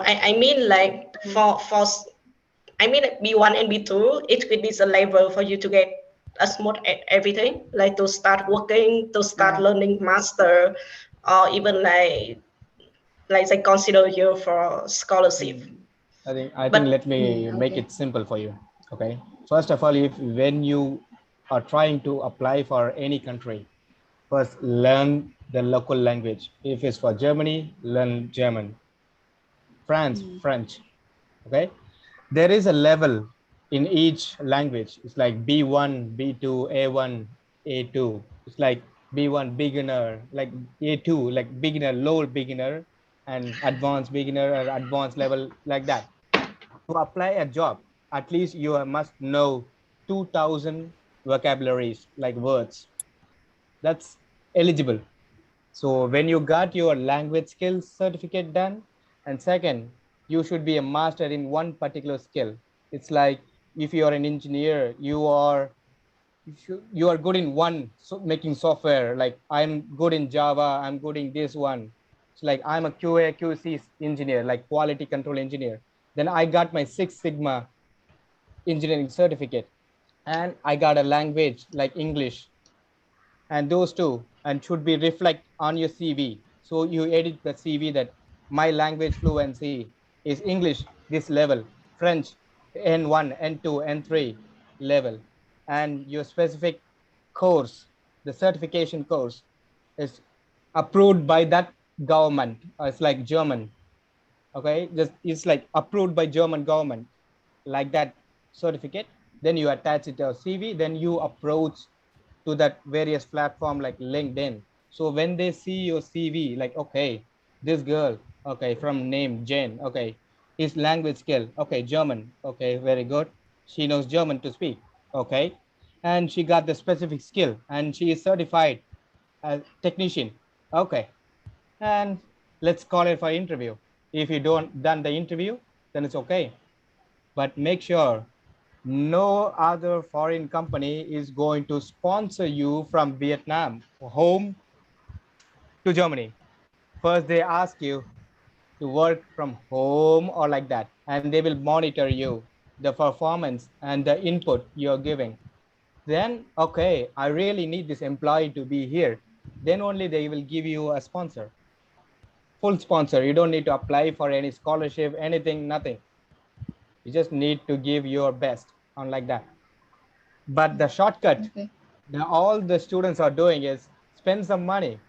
I mean like for I mean like B1 and B2, it will be the level for you to get a smooth everything, like to start working, to start learning master, or even like they consider you for scholarship. I think let me make it simple for you. Okay. First of all, when you are trying to apply for any country, first learn the local language. If it's for Germany, learn German. France, French. Okay. There is a level in each language. It's like B1, B2, A1, A2. It's like B1 beginner, like A2, like beginner, low beginner, and advanced beginner or advanced level, like that. To apply a job, at least you must know 2000 vocabularies, like words. That's eligible. So when you got your language skills certificate done, and second, you should be a master in one particular skill. It's like if you are an engineer, you are good in one, so making software. Like I'm good in Java, I'm good in this one. It's like I'm a QA QC engineer, like quality control engineer. Then I got my Six Sigma engineering certificate, and I got a language like English, and those two and should be reflect on your CV. So you edit the CV that my language fluency is English this level, French N1, N2, N3 level, and your specific course, the certification course is approved by that government. It's like German. Okay, just it's like approved by German government, like that certificate. Then you attach it to your CV, then you approach to that various platform like LinkedIn. So when they see your CV, like, okay, this girl, okay, from name Jane, okay, his language skill, okay, German, okay, very good. She knows German to speak, okay, and she got the specific skill, and she is certified as technician, okay, and let's call it for interview. If you don't done the interview, then it's okay, but make sure no other foreign company is going to sponsor you from Vietnam home to Germany. First, they ask you to work from home or like that, and they will monitor you, the performance and the input you're giving. Then, okay, I really need this employee to be here. Then only they will give you a sponsor, full sponsor. You don't need to apply for any scholarship, anything, nothing. You just need to give your best on like that. But the shortcut, all the students are doing is spend some money,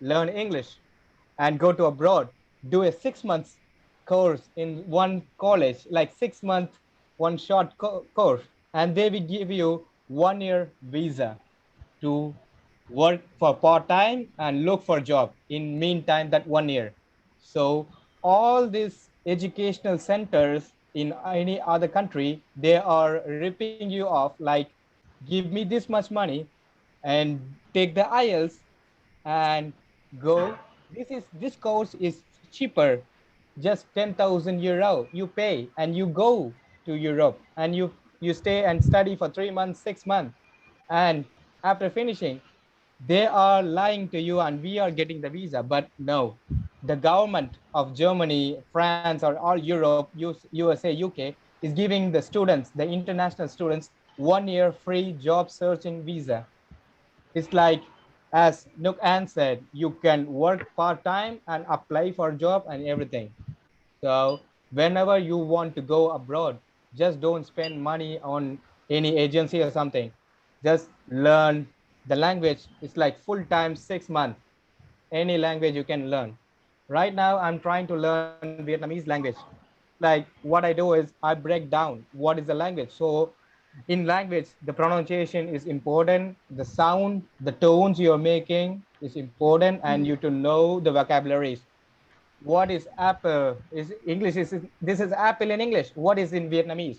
learn English, and go to abroad, do a 6 months course in one college, like 6 month, one short course, and they will give you 1 year visa to work for part-time and look for a job in meantime that 1 year. So all these educational centers in any other country, they are ripping you off like, give me this much money and take the IELTS and go. This course is cheaper, just 10,000 euro you pay and you go to Europe, and you stay and study for 3 months, 6 months, and after finishing, they are lying to you and we are getting the visa. But no, the government of Germany, France, or all Europe, USA, UK is giving the students, the international students, 1 year free job searching visa. It's like, as Ngọc Anh said, you can work part-time and apply for a job and everything. So whenever you want to go abroad, just don't spend money on any agency or something. Just learn the language. It's like full-time 6 months. Any language you can learn. Right now, I'm trying to learn Vietnamese language. Like what I do is I break down what is the language. So in language, the pronunciation is important. The sound, the tones you're making is important, and you to know the vocabularies. What is apple? Is English is this is apple in English. What is in Vietnamese?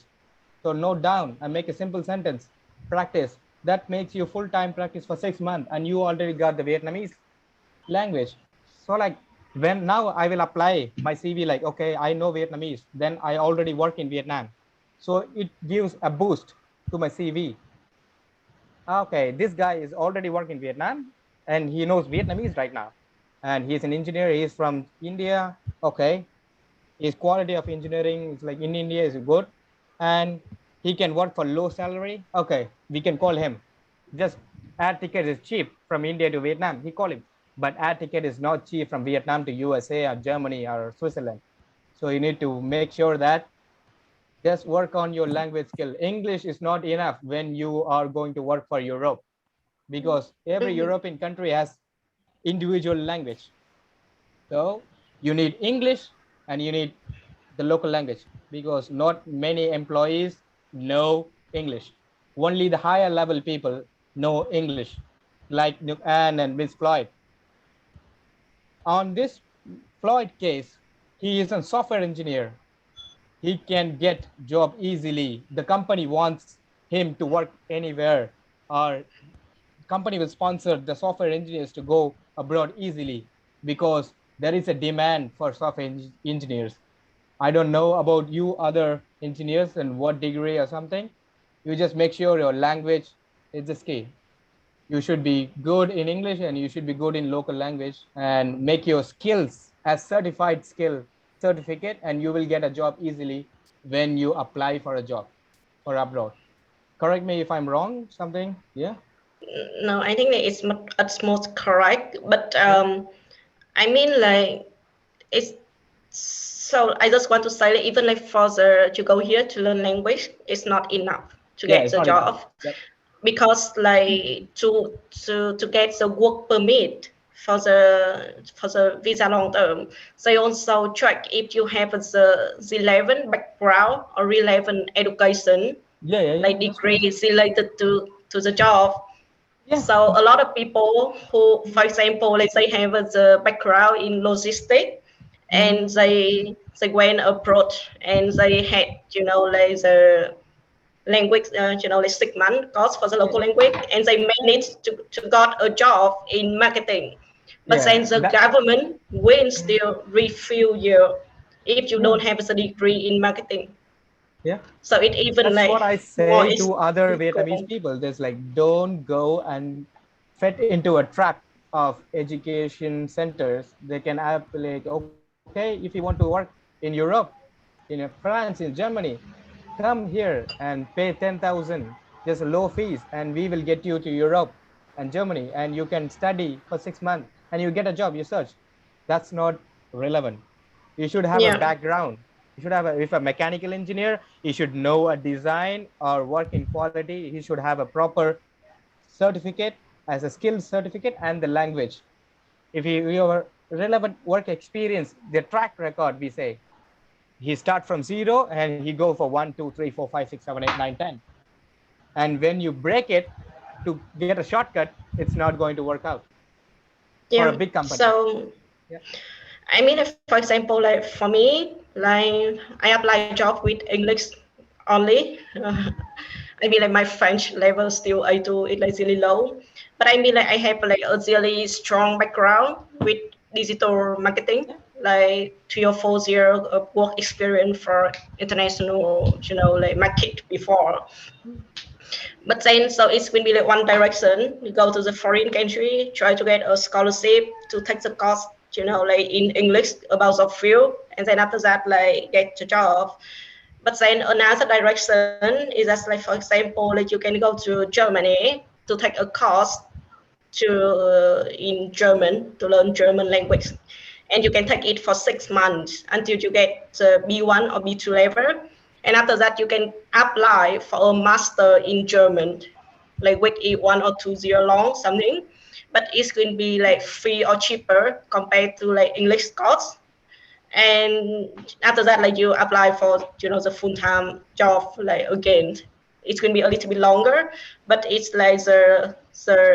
So note down and make a simple sentence. Practice. That makes you full-time practice for 6 months, and you already got the Vietnamese language. So like when now I will apply my CV, like, okay, I know Vietnamese, then I already work in Vietnam. So it gives a boost to my CV. Okay, this guy is already working in Vietnam and he knows Vietnamese right now. And he's an engineer, he's from India. Okay, his quality of engineering is like in India is good. And he can work for low salary. Okay, we can call him. Just air ticket is cheap from India to Vietnam, he call him. But air ticket is not cheap from Vietnam to USA or Germany or Switzerland. So you need to make sure that Just work on your language skill. English is not enough when you are going to work for Europe, because every European country has individual language. So you need English and you need the local language, because not many employees know English. Only the higher level people know English, like Anne and Miss Floyd. On this Floyd case, he is a software engineer. He can get job easily. The company wants him to work anywhere, or company will sponsor the software engineers to go abroad easily, because there is a demand for software engineers. I don't know about you other engineers and what degree or something. You just make sure your language is the key. You should be good in English and you should be good in local language, and make your skills as certified skill certificate, and you will get a job easily when you apply for a job for abroad. Correct me if I'm wrong, something, yeah? No, I think that it's most correct, but I mean, like, it's so I just want to say that even like further to go here to learn language, it's not enough to get the job. Yep. Because like to get the work permit for the visa long term, they also check if you have the relevant background or relevant education, like degrees related to the job. So a lot of people who, for example, let's say have the background in logistics, and they went abroad and they had, you know, like the language, you know, like 6 months course for the local language, and they managed to got a job in marketing. But then the government will still refuse you if you don't have a degree in marketing. Yeah. So it even that's like what I say to other Vietnamese people. There's like, don't go and fit into a trap of education centers. They can have like, okay, if you want to work in Europe, in France, in Germany, come here and pay 10,000, just low fees, and we will get you to Europe and Germany, and you can study for 6 months and you get a job, you search. That's not relevant. You should have a background. You should have if a mechanical engineer, he should know a design or work in quality. He should have a proper certificate as a skills certificate and the language. If you have relevant work experience, the track record, we say, he start from 0 and he go for 1, 2, 3, 4, 5, 6, 7, 8, 9, 10. And when you break it to get a shortcut, it's not going to work out for a big company. So, I mean, if, for example, like for me, like I apply job with English only. I mean, like my French level still A2 is like really low. But I mean, like I have like a really strong background with digital marketing, like 3 or 4 years of work experience for international, you know, like market before. But then, so it's going to be like one direction. You go to the foreign country, try to get a scholarship to take the course, you know, like in English about the field, and then after that, like get a job. But then another direction is just like, for example, like you can go to Germany to take a course in German to learn German language, and you can take it for 6 months until you get the B1 or B2 level. And after that, you can apply for a master in German, like with it 1 or 2 years long, something. But it's going to be like free or cheaper compared to like English course. And after that, like you apply for, you know, the full-time job, like again, it's going to be a little bit longer, but it's like the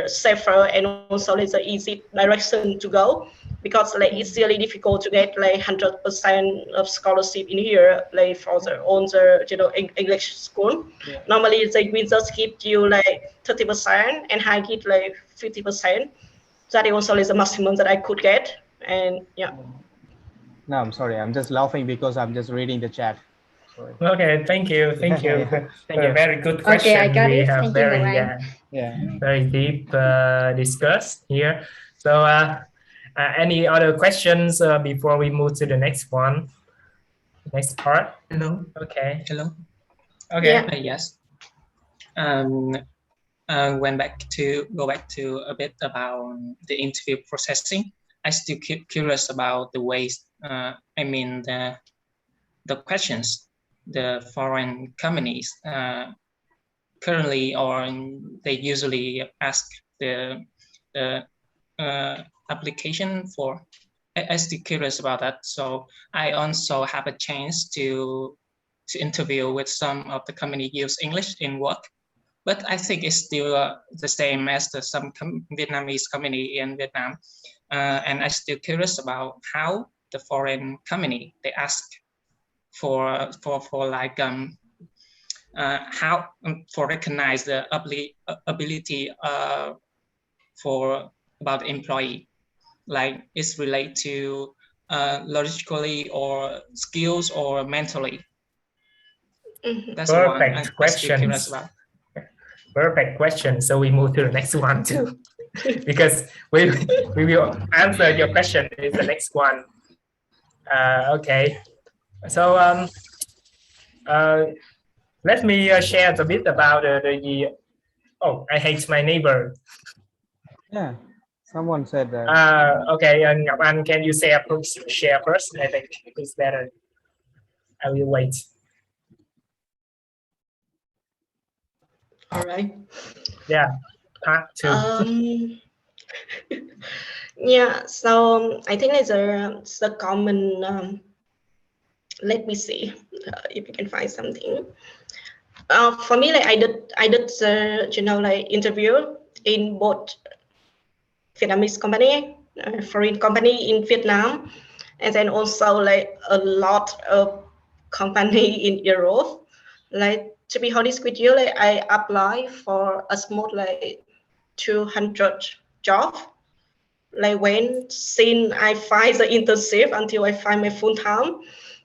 safer and also like the easy direction to go, because like it's really difficult to get like 100% of scholarship in here, like for the on the, you know, English school. Normally they will just give you like 30% and I get like 50%. That is also like the maximum that I could get. And no, I'm sorry, I'm just laughing because I'm just reading the chat. Sorry. Okay, thank you. Thank you. Very good question. Okay, I got we it. have Thank you, very deep discuss here. So any other questions before we move to the next one? Next part? Hello. Okay. Hello. Okay. Yes. Go back to a bit about the interview processing. I still keep curious about the ways. I mean the questions the foreign companies currently, or they usually ask the application for. I'm still curious about that. So I also have a chance to interview with some of the company use English in work, but I think it's still the same as some Vietnamese company in Vietnam. And I'm still curious about how the foreign company, they ask for like how for recognize the ability for about the employee, like it's related to logically or skills or mentally. That's Perfect question. Perfect question. So we move to the next one too, because we will answer your question in the next one. Okay. So let me share a bit about the. Oh, I hate my neighbor. Yeah, someone said that. Okay, Ngọc Anh, can you share first? I think it's better. I will wait. All right. Yeah, part two. Yeah, so I think it's a common. Let me see if you can find something. For me, like I did like interview in both Vietnamese company, foreign company in Vietnam, and then also like a lot of company in Europe. Like, to be honest with you, like I apply for a small like 200 job. Like when since I find the internship until I find my full time,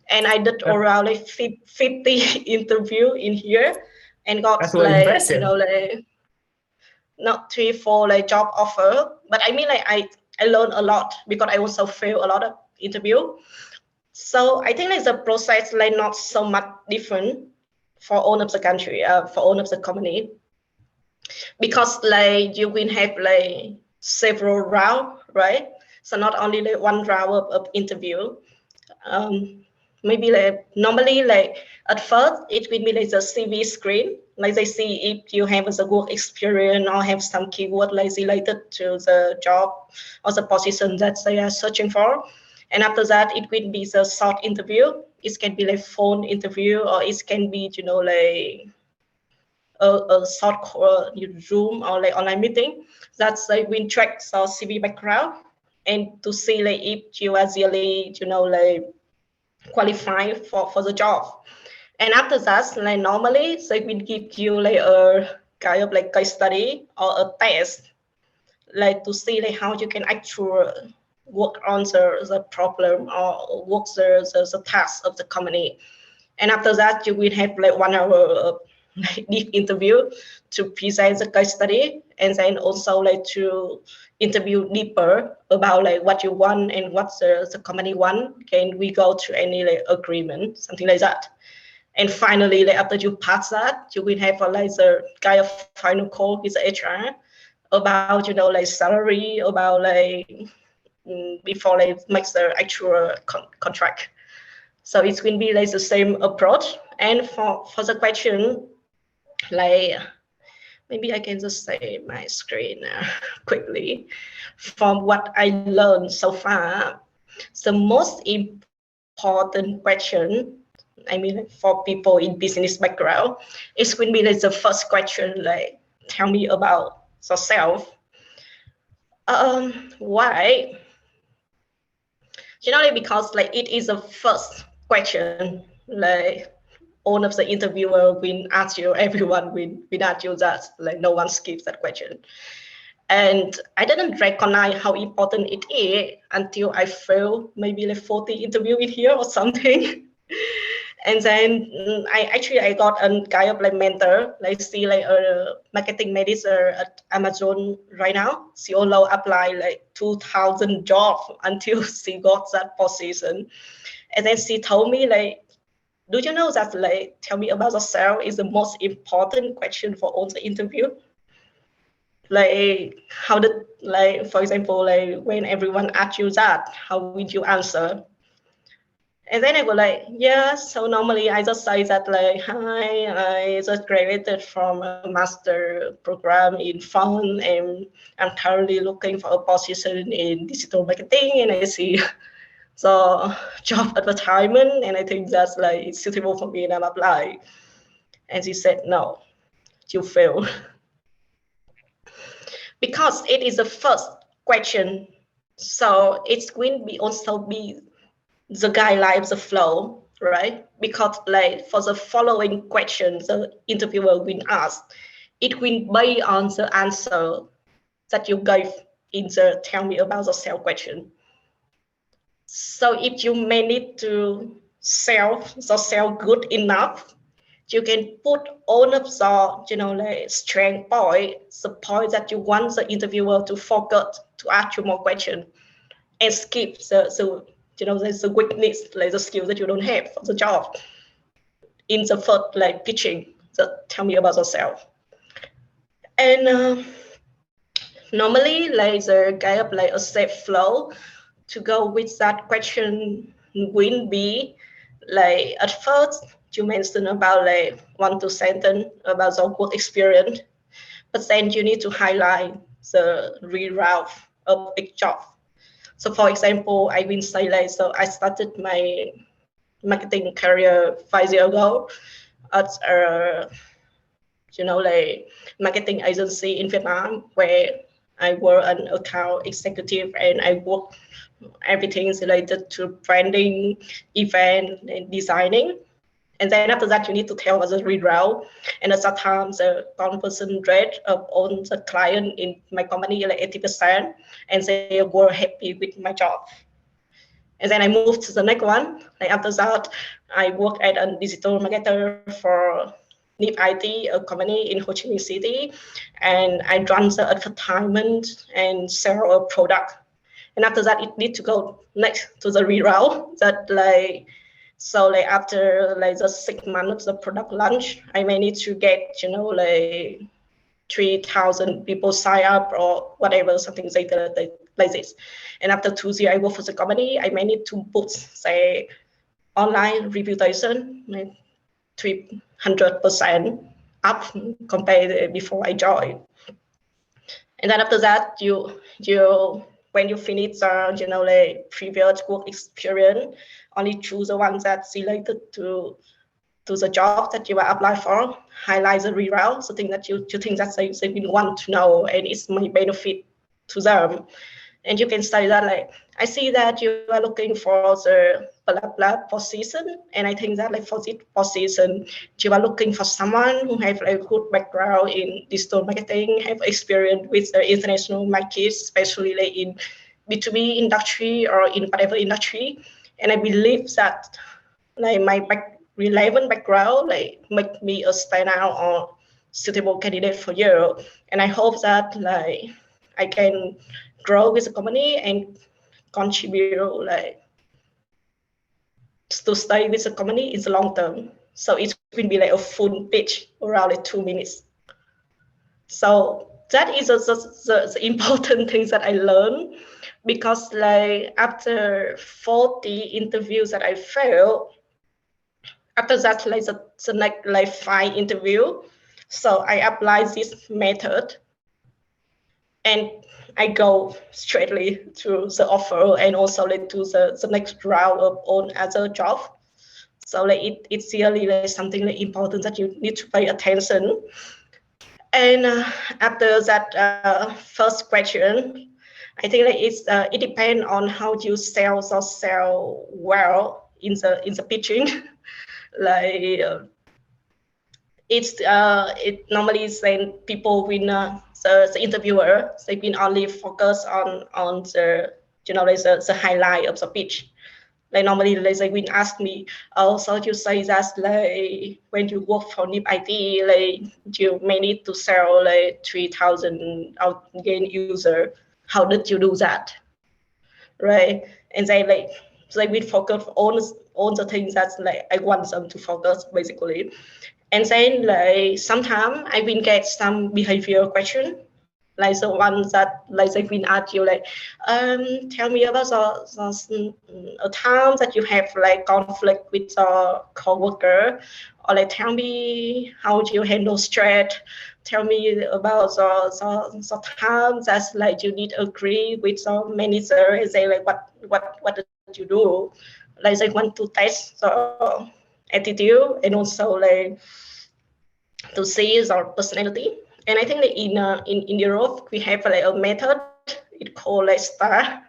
and I did around like 50 interview in here, and got That's like impressive. like not 3-4 like job offer. But I mean like I learned a lot because I also failed a lot of interview. So I think like the process like not so much different for all of the country, for all of the company, because like you will have like several rounds, right? So not only like one round of interview. Maybe like normally like at first it will be like the CV screen, like they see if you have the work experience or have some keyword like related to the job or the position that they are searching for. And after that, it will be the short interview. It can be like phone interview, or it can be like a short Zoom or like online meeting. That's like we track our CV background and to see like if you are really like qualified for the job. And after that, like normally they will give you like a kind of like case study or a test, like to see like how you can actually work on the problem or work the task of the company. And after that, you will have like 1 hour of like deep interview to present the case study, and then also like to interview deeper about like what you want and what the company want. Can we go to any like agreement, something like that? And finally, like after you pass that, you will have like the kind of final call with the HR about like salary, about like before they make the actual contract. So it's going to be like the same approach. And for the question, like maybe I can just say my screen quickly. From what I learned so far, the most important question, I mean, for people in business background, is going to be like the first question, like tell me about yourself. Why? Generally because like it is the first question, like all of the interviewer will ask you, everyone will ask you that, like no one skips that question. And I didn't recognize how important it is until I failed maybe like 40 interview in here or something. And then I got a kind of like mentor, like see like a marketing manager at Amazon right now. She only applied like 2,000 jobs until she got that position. And then she told me like, do you know that like tell me about yourself is the most important question for all the interview? Like how did, like for example, like when everyone asks you that, how would you answer? And then I go like, yeah, so normally I just say that like, hi, I just graduated from a master program in phone and I'm currently looking for a position in digital marketing and I see the job advertisement and I think that's like it's suitable for me and I'm applying. And she said, no, you failed. Because it is the first question. So it's going to be also be the guidelines, the flow, right? Because like for the following questions the interviewer will ask, it will be on the answer that you gave in the tell me about yourself question. So if you manage to sell yourself good enough, you can put all of the like strength point, the point that you want the interviewer to focus to ask you more questions, and skip the weakness, like the skill that you don't have for the job in the first like pitching. So tell me about yourself. And normally like the kind of like a safe flow to go with that question will be like at first you mentioned about like 1-2 sentence about your work experience, but then you need to highlight the reroute of each job. So for example, I will say like, so I started my marketing career 5 years ago at a like marketing agency in Vietnam where I work an account executive and I work everything related to branding, event, and designing. And then after that, you need to tell us the reroute. And at that time, the conversion rate of all the client in my company like 80%, and they were happy with my job. And then I moved to the next one. Like after that, I worked as a digital marketer for NIP IT, a company in Ho Chi Minh City, and I run the advertisement and sell a product. And after that, it need to go next to the reroute that like, so like after like the 6 months of the product launch, I managed to get, like 3,000 people sign up or whatever, something like this. And after 2 years, I work for the company, I managed to boost, say, online reputation, like 300% up compared to before I joined. And then after that, you when you finish like previous work experience, only choose the ones that's related to the job that you are applying for, highlight the reroute, the thing that you think that they will want to know and it's my benefit to them. And you can say that like, I see that you are looking for the blah blah position, and I think that like for this position, you are looking for someone who have a good background in digital marketing, have experience with the international markets, especially like in B2B industry or in whatever industry. And I believe that like my relevant background like make me a standout or suitable candidate for you. And I hope that like I can grow with the company and contribute like to stay with the company in the long term. So it will be like a full pitch around like 2 minutes. So that is the important things that I learned, because like after 40 interviews that I failed, after that like the next like 5 interview, so I apply this method and I go straightly to the offer and also like to the next round of all other job. So like it's really like something like important that you need to pay attention. And after that first question, I think like it depends on how you sell well in the pitching. Like it normally is when people win the interviewer, they can only focus on the like the highlight of the pitch. Like normally like, they will ask me, oh, so you say that like when you work for NIP IT, like you may need to sell like 3,000 gain user. How did you do that? Right? And they will focus on the things that like I want them to focus basically. And then like sometimes I will get some behavior question, like the ones that like they've been at you like, tell me about a time that you have like conflict with a coworker, or like tell me how do you handle stress. Tell me about the time that's like you need agree with some manager and say like what did you do, like they want to test the attitude and also like to see our personality. And I think that in Europe we have like a method it's called like STAR.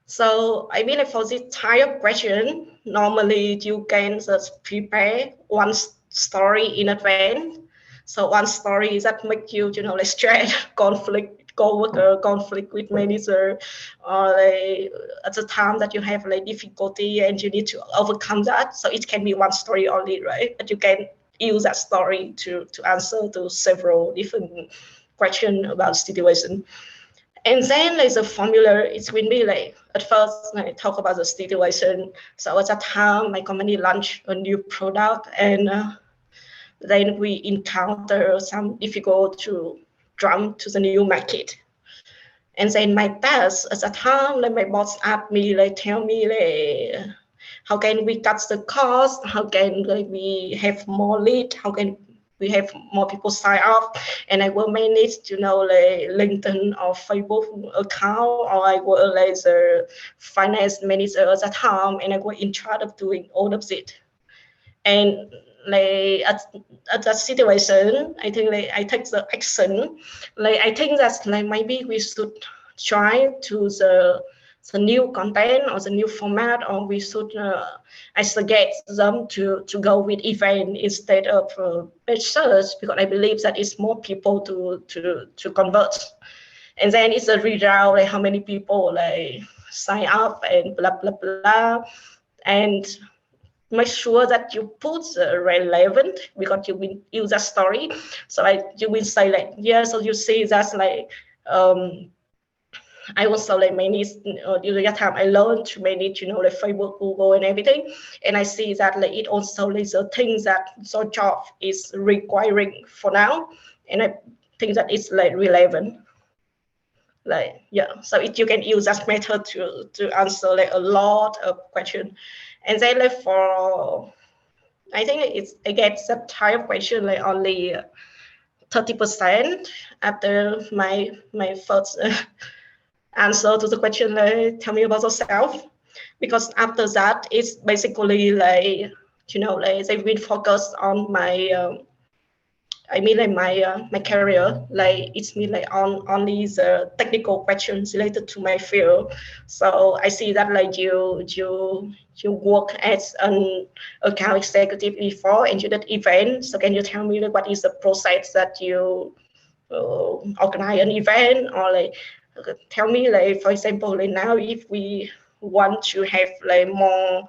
So I mean like for this type of question, normally you can just prepare one story in advance. So one story that make you know like stress, conflict, co-worker, conflict with manager, or like at the time that you have like difficulty and you need to overcome that. So it can be one story only, right? But you can use that story to answer to several different questions about situation. And then like the formula, it will be like at first I talk about the situation. So at that time my company launched a new product, and then we encounter some difficult to jump to the new market. And then my task at that time, like my boss asked me, like tell me like how can we cut the cost, how can like, we have more lead, how can we have more people sign up, and I will manage to know like LinkedIn or Facebook account, or I will like the finance manager at that time, and I was in charge of doing all of it. And like at that situation, I think like I take the action. Like I think that's like maybe we should try to the new content or the new format, or we should I suggest them to go with event instead of page search, because I believe that it's more people to convert. And then it's a readout like how many people like sign up and blah blah blah, and make sure that you put relevant, because you will use that story. So like you will say like, yeah, so you see that's like I also like manage during that time I learned to manage, you know, like Facebook, Google and everything. And I see that like it also is the things that the job is requiring for now. And I think that it's like relevant. Like, yeah, so you can use that method to answer like a lot of questions. And then like for, I think I get that type of question like only 30% after my first answer to the question like tell me about yourself, because after that it's basically like, you know, like they've been focused on my I mean like my career, like it's me like on only the technical questions related to my field. So I see that like you work as an account executive before and you did events. So can you tell me like what is the process that you organize an event, or like tell me like for example like now if we want to have like more,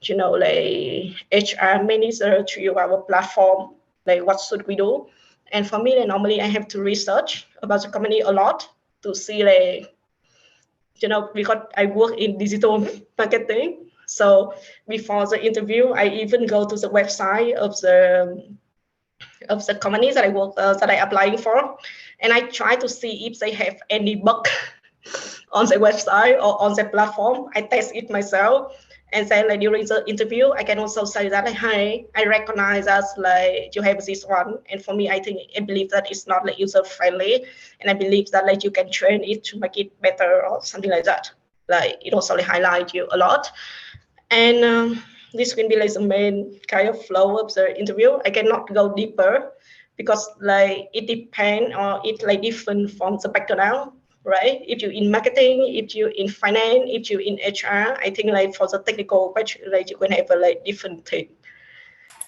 you know, like HR manager to use our platform, like what should we do? And for me, like, normally I have to research about the company a lot to see like, you know, because I work in digital marketing. So before the interview, I even go to the website of the companies that I work that I applying for, and I try to see if they have any bug on the website or on the platform. I test it myself. And then like during the interview, I can also say that like, hi, I recognize that like you have this one. And for me, I believe that it's not like user friendly. And I believe that like you can train it to make it better or something like that. Like it also like highlight you a lot. And this will be like the main kind of flow of the interview. I cannot go deeper because like it depends or it like different from the background. Right? If you in marketing, if you in finance, if you in HR, I think like for the technical question, like you can have a like different thing.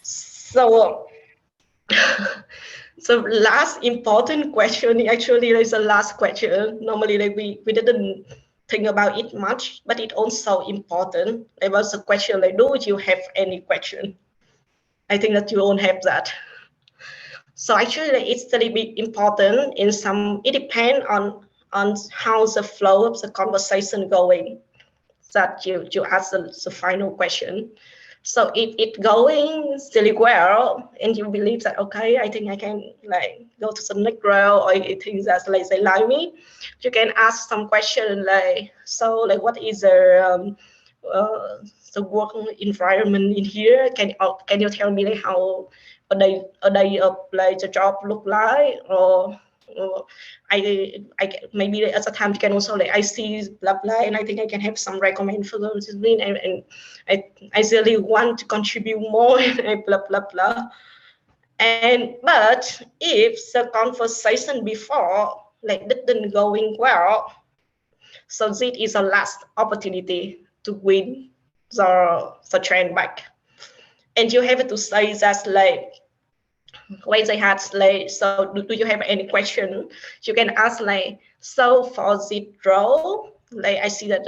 So, so last important question actually is the last question. Normally, like we didn't think about it much, but it also important. It was a question like, do you have any question? I think that you won't have that. So actually, like, it's really big important in some. It depends on how the flow of the conversation going, that you ask the final question. So if it going really well and you believe that, okay, I think I can like go to the next round, or you think that like they like me, you can ask some question like, so like what is the work environment in here? Can you tell me like how a day of like the job look like, or I maybe at the time you can also like I see blah blah, and I think I can have some recommend for those, and I really want to contribute more and blah blah blah. And but if the conversation before like didn't going well, so this is the last opportunity to win the trend back, and you have to say that like when they had like, so do you have any question? You can ask like, so for this role, like I see that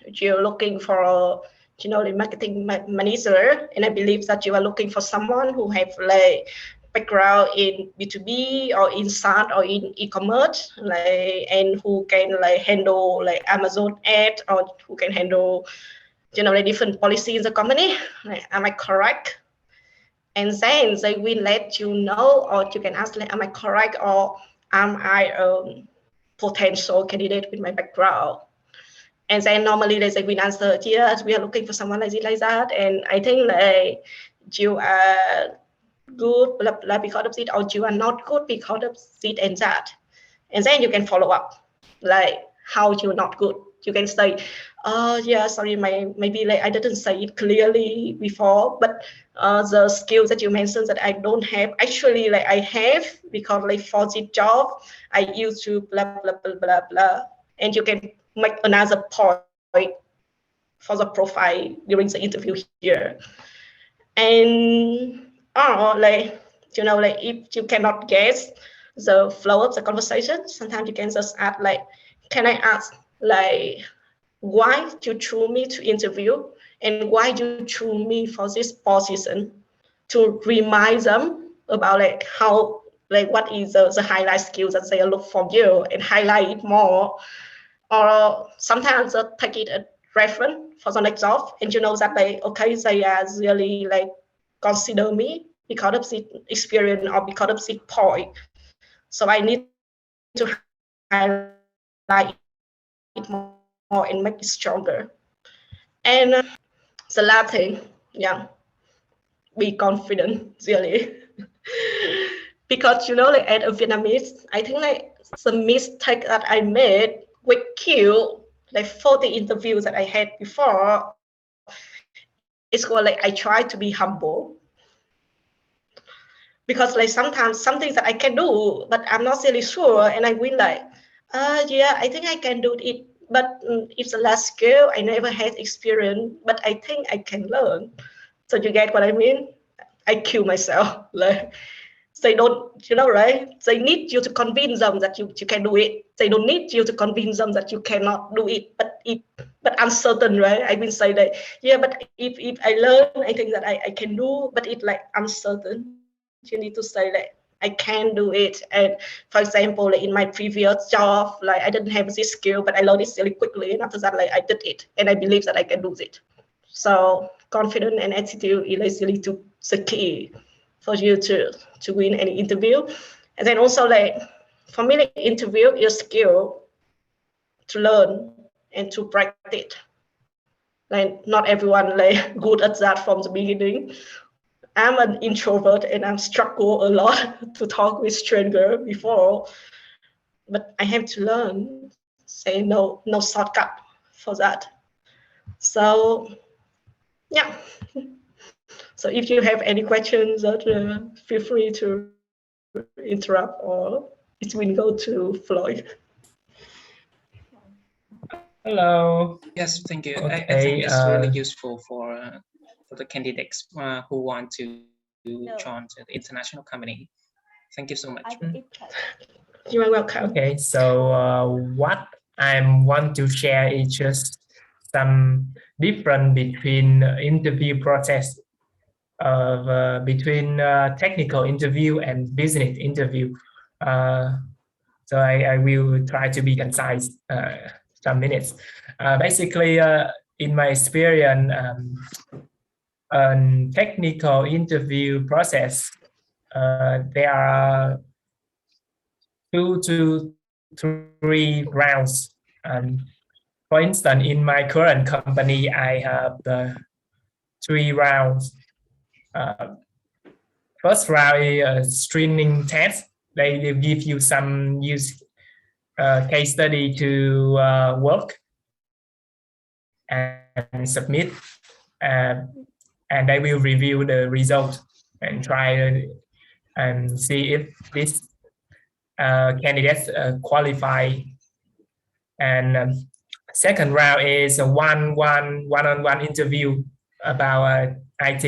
you're looking for a, the marketing manager, and I believe that you are looking for someone who have like background in B2B or in SaaS or in e-commerce, like, and who can like handle like Amazon ad, or who can handle, like different policy in the company. Like, am I correct? And then they will let you know, or you can ask like, am I correct, or am I a potential candidate with my background? And then normally they will answer, yes, we are looking for someone like this, like that. And I think like you are good, blah, blah, because of it, or you are not good because of it and that. And then you can follow up, like how you're not good. You can say, oh yeah, sorry, maybe like I didn't say it clearly before, but the skills that you mentioned that I don't have, actually like I have, because like for this job I used to blah blah blah blah blah. And you can make another point for the profile during the interview here. And like like if you cannot guess the flow of the conversation, sometimes you can just add like, can I ask like why you chose me to interview, and why you chose me for this position, to remind them about like how, like what is the highlight skills that they look from you, and highlight it more. Or sometimes take it a reference for the next job, and that like, okay, they are really like consider me because of this experience or because of this point. So I need to highlight it more and make it stronger. And the last thing, yeah, be confident, really. Because like as a Vietnamese, I think like the mistake that I made would kill like 40 interviews that I had before. It's called like I try to be humble, because like sometimes some things that I can do, but I'm not really sure, and I will like, yeah, I think I can do it, but it's a last skill. I never had experience, but I think I can learn. So you get what I mean? I kill myself. Like they don't, right? They need you to convince them that you can do it. They don't need you to convince them that you cannot do it. But uncertain, right? I will say that, yeah, but if I learn, I think that I can do, but it's like uncertain. You need to say that I can do it. And for example, like in my previous job, like I didn't have this skill, but I learned it really quickly. And after that, like I did it, and I believe that I can do it. So confidence and attitude is really the key for you to win any interview. And then also like for me, like, interview is skill to learn and to practice. Like not everyone like good at that from the beginning. I'm an introvert and I'm struggle a lot to talk with stranger before, but I have to learn. Say no shortcut for that. So yeah. So if you have any questions, feel free to interrupt, or it will go to Floyd. Hello. Yes, thank you. Okay, I think it's really useful for the candidates who want to join the international company. Thank you so much. You are welcome. Okay, so what I want to share is just some difference between interview process of between technical interview and business interview. So I will try to be concise some minutes. Basically, in my experience, technical interview process. There are 2 to 3 rounds. For instance, in my current company, I have the 3 rounds. First round is a screening test. They will give you some case study to work and submit, and they will review the result and try and see if this candidates qualify. And second round is a one-on-one interview about IT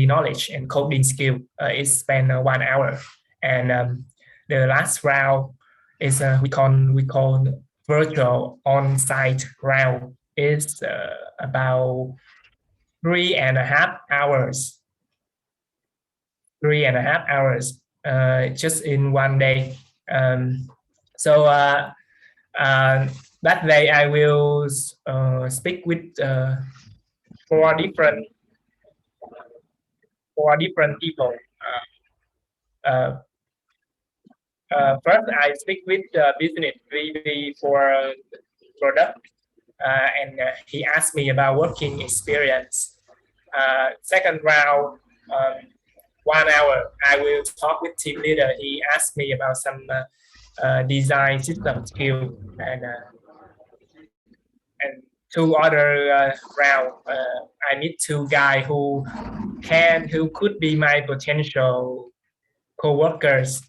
knowledge and coding skill. It spent 1 hour, and the last round is we call virtual on-site round. Is about 3.5 hours. 3.5 hours, just in one day. So that day I will speak with 4 different people. First, I speak with business VP for product, and he asked me about working experience. Second round, 1 hour, I will talk with team leader. He asked me about some design system skill, and 2 other round. I meet 2 guys who could be my potential co-workers,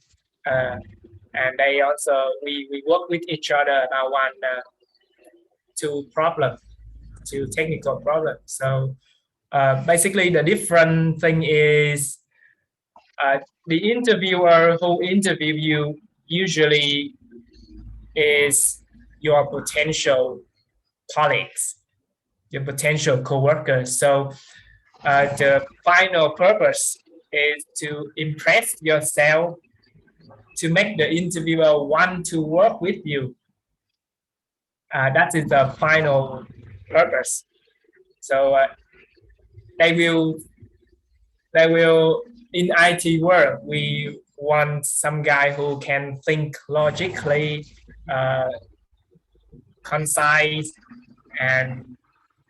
and they also we work with each other about 2 technical problems. So basically, the different thing is the interviewer who interview you usually is your potential colleagues, your potential co-workers. So the final purpose is to impress yourself, to make the interviewer want to work with you. That is the final purpose. So they will in IT world, we want some guy who can think logically, concise, and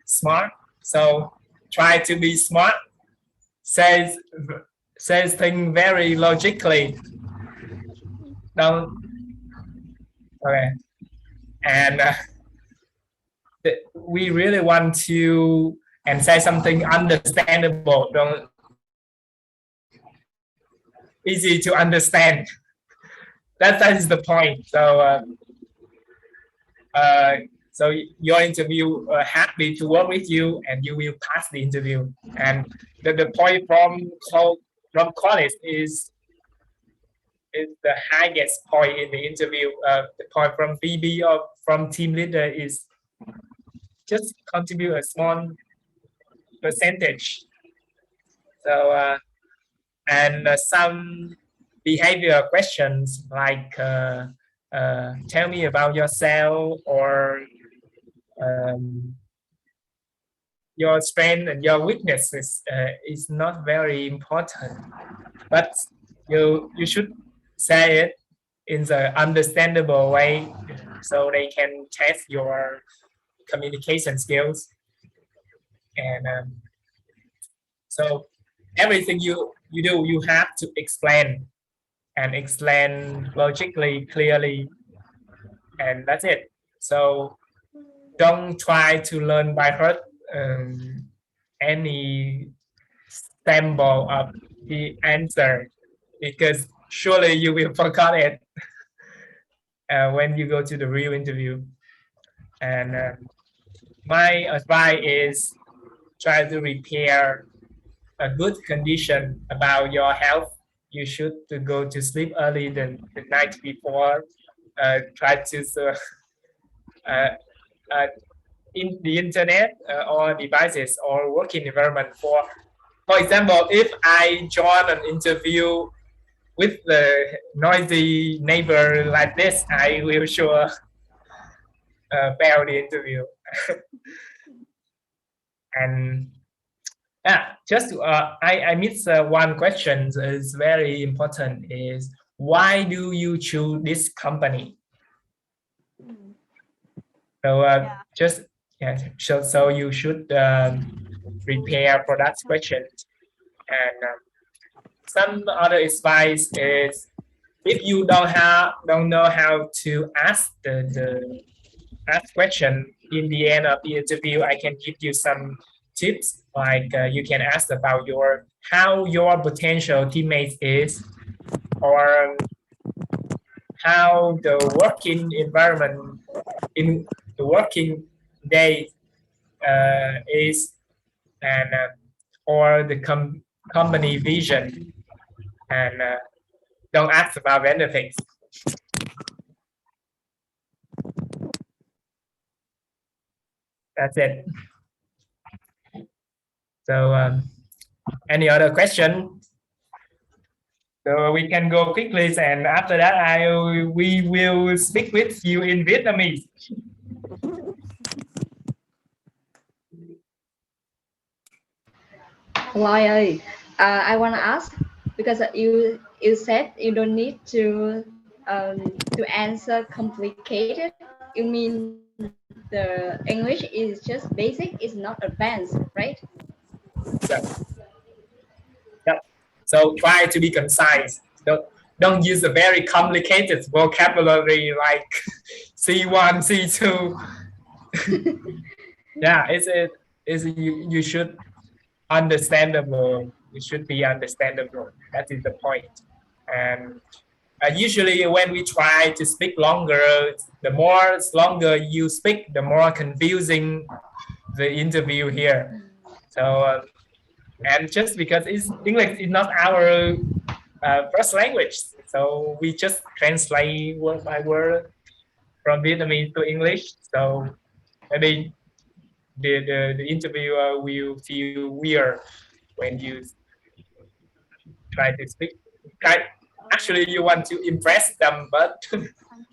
smart. So try to be smart, says things very logically. Don't. Okay. And we really want to and say something understandable. Don't easy to understand. That is the point. So so your interview happy to work with you, and you will pass the interview. And the point from college is the highest point in the interview. The point from VB or from team leader is just contribute a small percentage. So and some behavior questions like tell me about yourself, or your strength and your weaknesses is not very important, but you should say it in the understandable way so they can test your communication skills. And so everything you do, you have to explain logically, clearly, and that's it. So don't try to learn by heart any sample of the answer, because surely you will forget it when you go to the real interview. And my advice is try to prepare a good condition about your health. You should to go to sleep early the night before. Try to in the internet or devices or working environment. For example, if I join an interview with the noisy neighbor like this, I will sure fail the interview. And Just I missed one question. Is very important. Is why do you choose this company? So just so you should prepare for that question. And some other advice is if you don't know how to ask the ask question in the end of the interview, I can give you some tips. Like you can ask about how your potential teammates is, or how the working environment in the working day is, and or the company vision, and don't ask about benefits. That's it. So any other question? So we can go quickly, and after that we will speak with you in Vietnamese. Lloyd ơi, I want to ask, because you said you don't need to answer complicated. You mean the English is just basic, it's not advanced, right? Yeah. So try to be concise. Don't use a very complicated vocabulary like C1, C2. Yeah, you should understandable. It should be understandable. That is the point. And usually when we try to speak longer, the more longer you speak, the more confusing the interview here. So and just because English is not our first language, so we just translate word by word from Vietnamese to English. So maybe the interviewer will feel weird when you try to speak. Actually, you want to impress them, but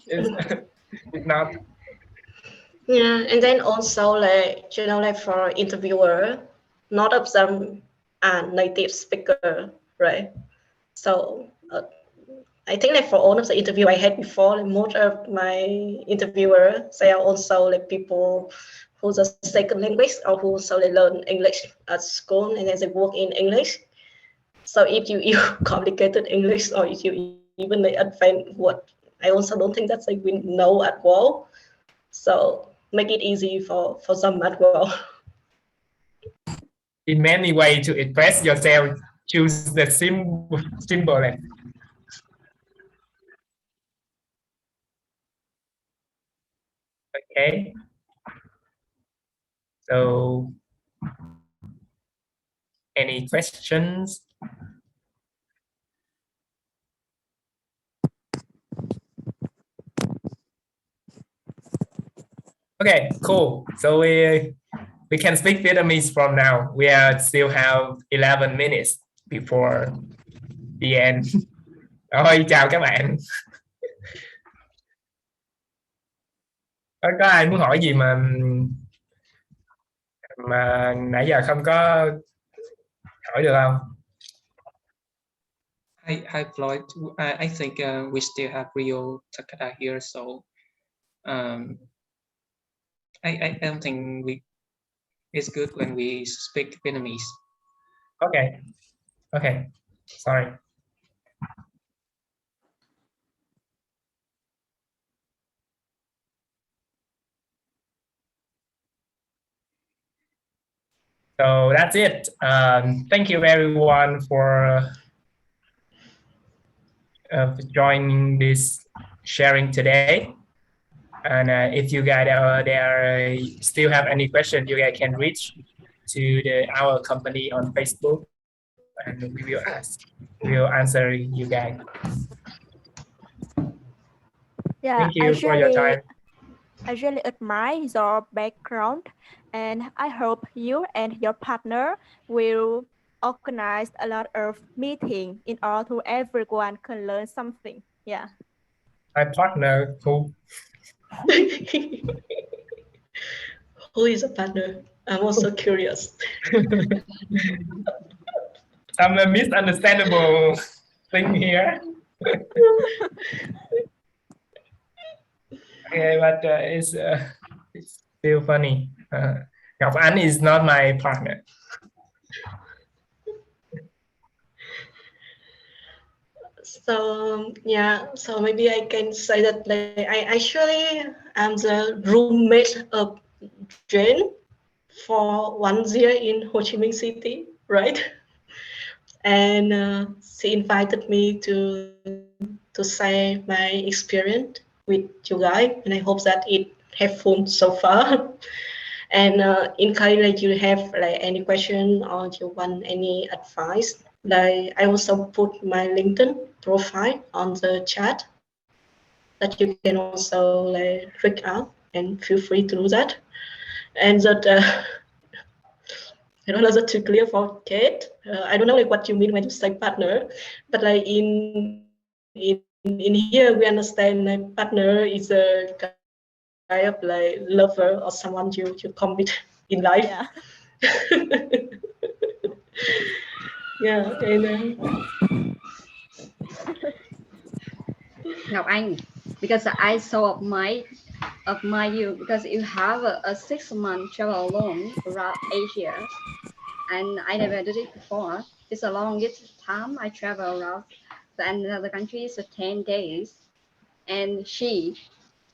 it's not. Yeah, and then also like for interviewer, not of them are native speaker, right? So I think like for all of the interview I had before, like most of my interviewers, they are also like people who's a second language or who also learn English at school and then they work in English. So if you use complicated English or if you even like advanced word, I also don't think that they will know at all. So make it easy for some as well. In many ways to express yourself, choose the symbol. Okay. So, any questions? Okay, cool. So we can speak Vietnamese from now. We still have 11 minutes before the end. Rồi, chào các bạn. Có ai muốn hỏi gì mà nãy giờ không có hỏi được không? Hi Floyd. I think we still have Rio Takada here, so I don't think it's good when we speak Vietnamese. Okay. Sorry. So that's it. Thank you everyone for joining this sharing today. And if you guys still have any questions, you guys can reach to our company on Facebook, and we will answer you guys. Yeah, thank you for your time. I really admire your background, and I hope you and your partner will organize a lot of meetings in order to everyone can learn something. Yeah. My partner, who? Who is a partner? I'm also curious. Some misunderstandable thing here. Okay, but it's still funny. Ngọc Anh is not my partner. So yeah, so maybe I can say that like, I actually am the roommate of Jane for 1 year in Ho Chi Minh City, right? And she invited me to share my experience with you guys, and I hope that it have fun so far. And in case like you have like any question or you want any advice, like I also put my LinkedIn profile on the chat that you can also like reach out, and feel free to do that. And that I don't know that too clear for Kate. I don't know like what you mean when you say partner, but like in here we understand like partner is a kind of like lover or someone you come with in life. Yeah. Yeah, and Ngọc Anh, because I so admire you because you have a 6-month travel alone around Asia, and I never did it before. It's the longest time I travel around another country, so 10 days, and she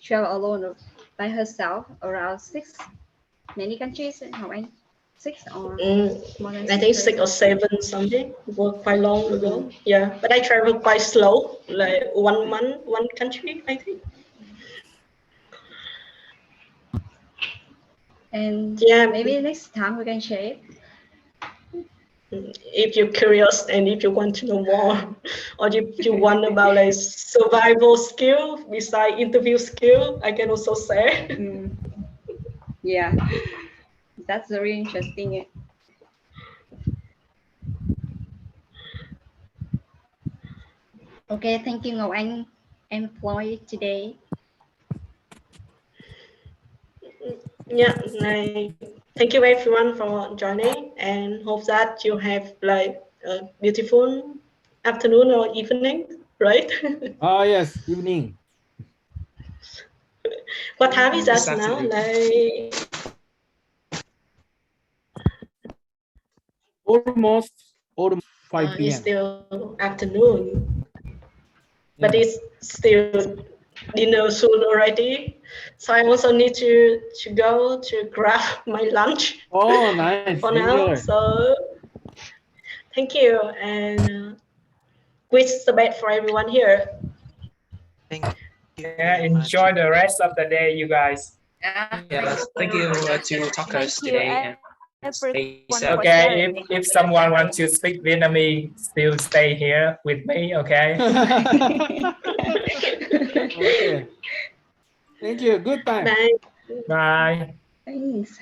travel alone by herself around many countries. Ngọc Anh, 6 or more than 6? I think 6 or 7 something. It was quite long ago. Yeah, but I travel quite slow, like 1 month, one country, I think. And yeah, maybe next time we can share it. If you're curious and if you want to know more, or if you want about like survival skill beside interview skill, I can also share. Yeah, that's very interesting. Okay, thank you, Ngọc Anh, employee today. Yeah, like, thank you everyone for joining, and hope that you have like a beautiful afternoon or evening, right? Oh yes, evening. What time is that now? Like almost 5 p.m. It's still afternoon, but it's still dinner soon already. So I also need to go to grab my lunch. Oh, nice. For now. So thank you, and wish the best for everyone here. Thank you. Yeah, enjoy the rest of the day, you guys. Yeah, thank you to talkers today. And stay safe. Okay, if someone wants to speak Vietnamese, still stay here with me, okay? Okay. Thank you. Good time. Bye. Bye. Thanks.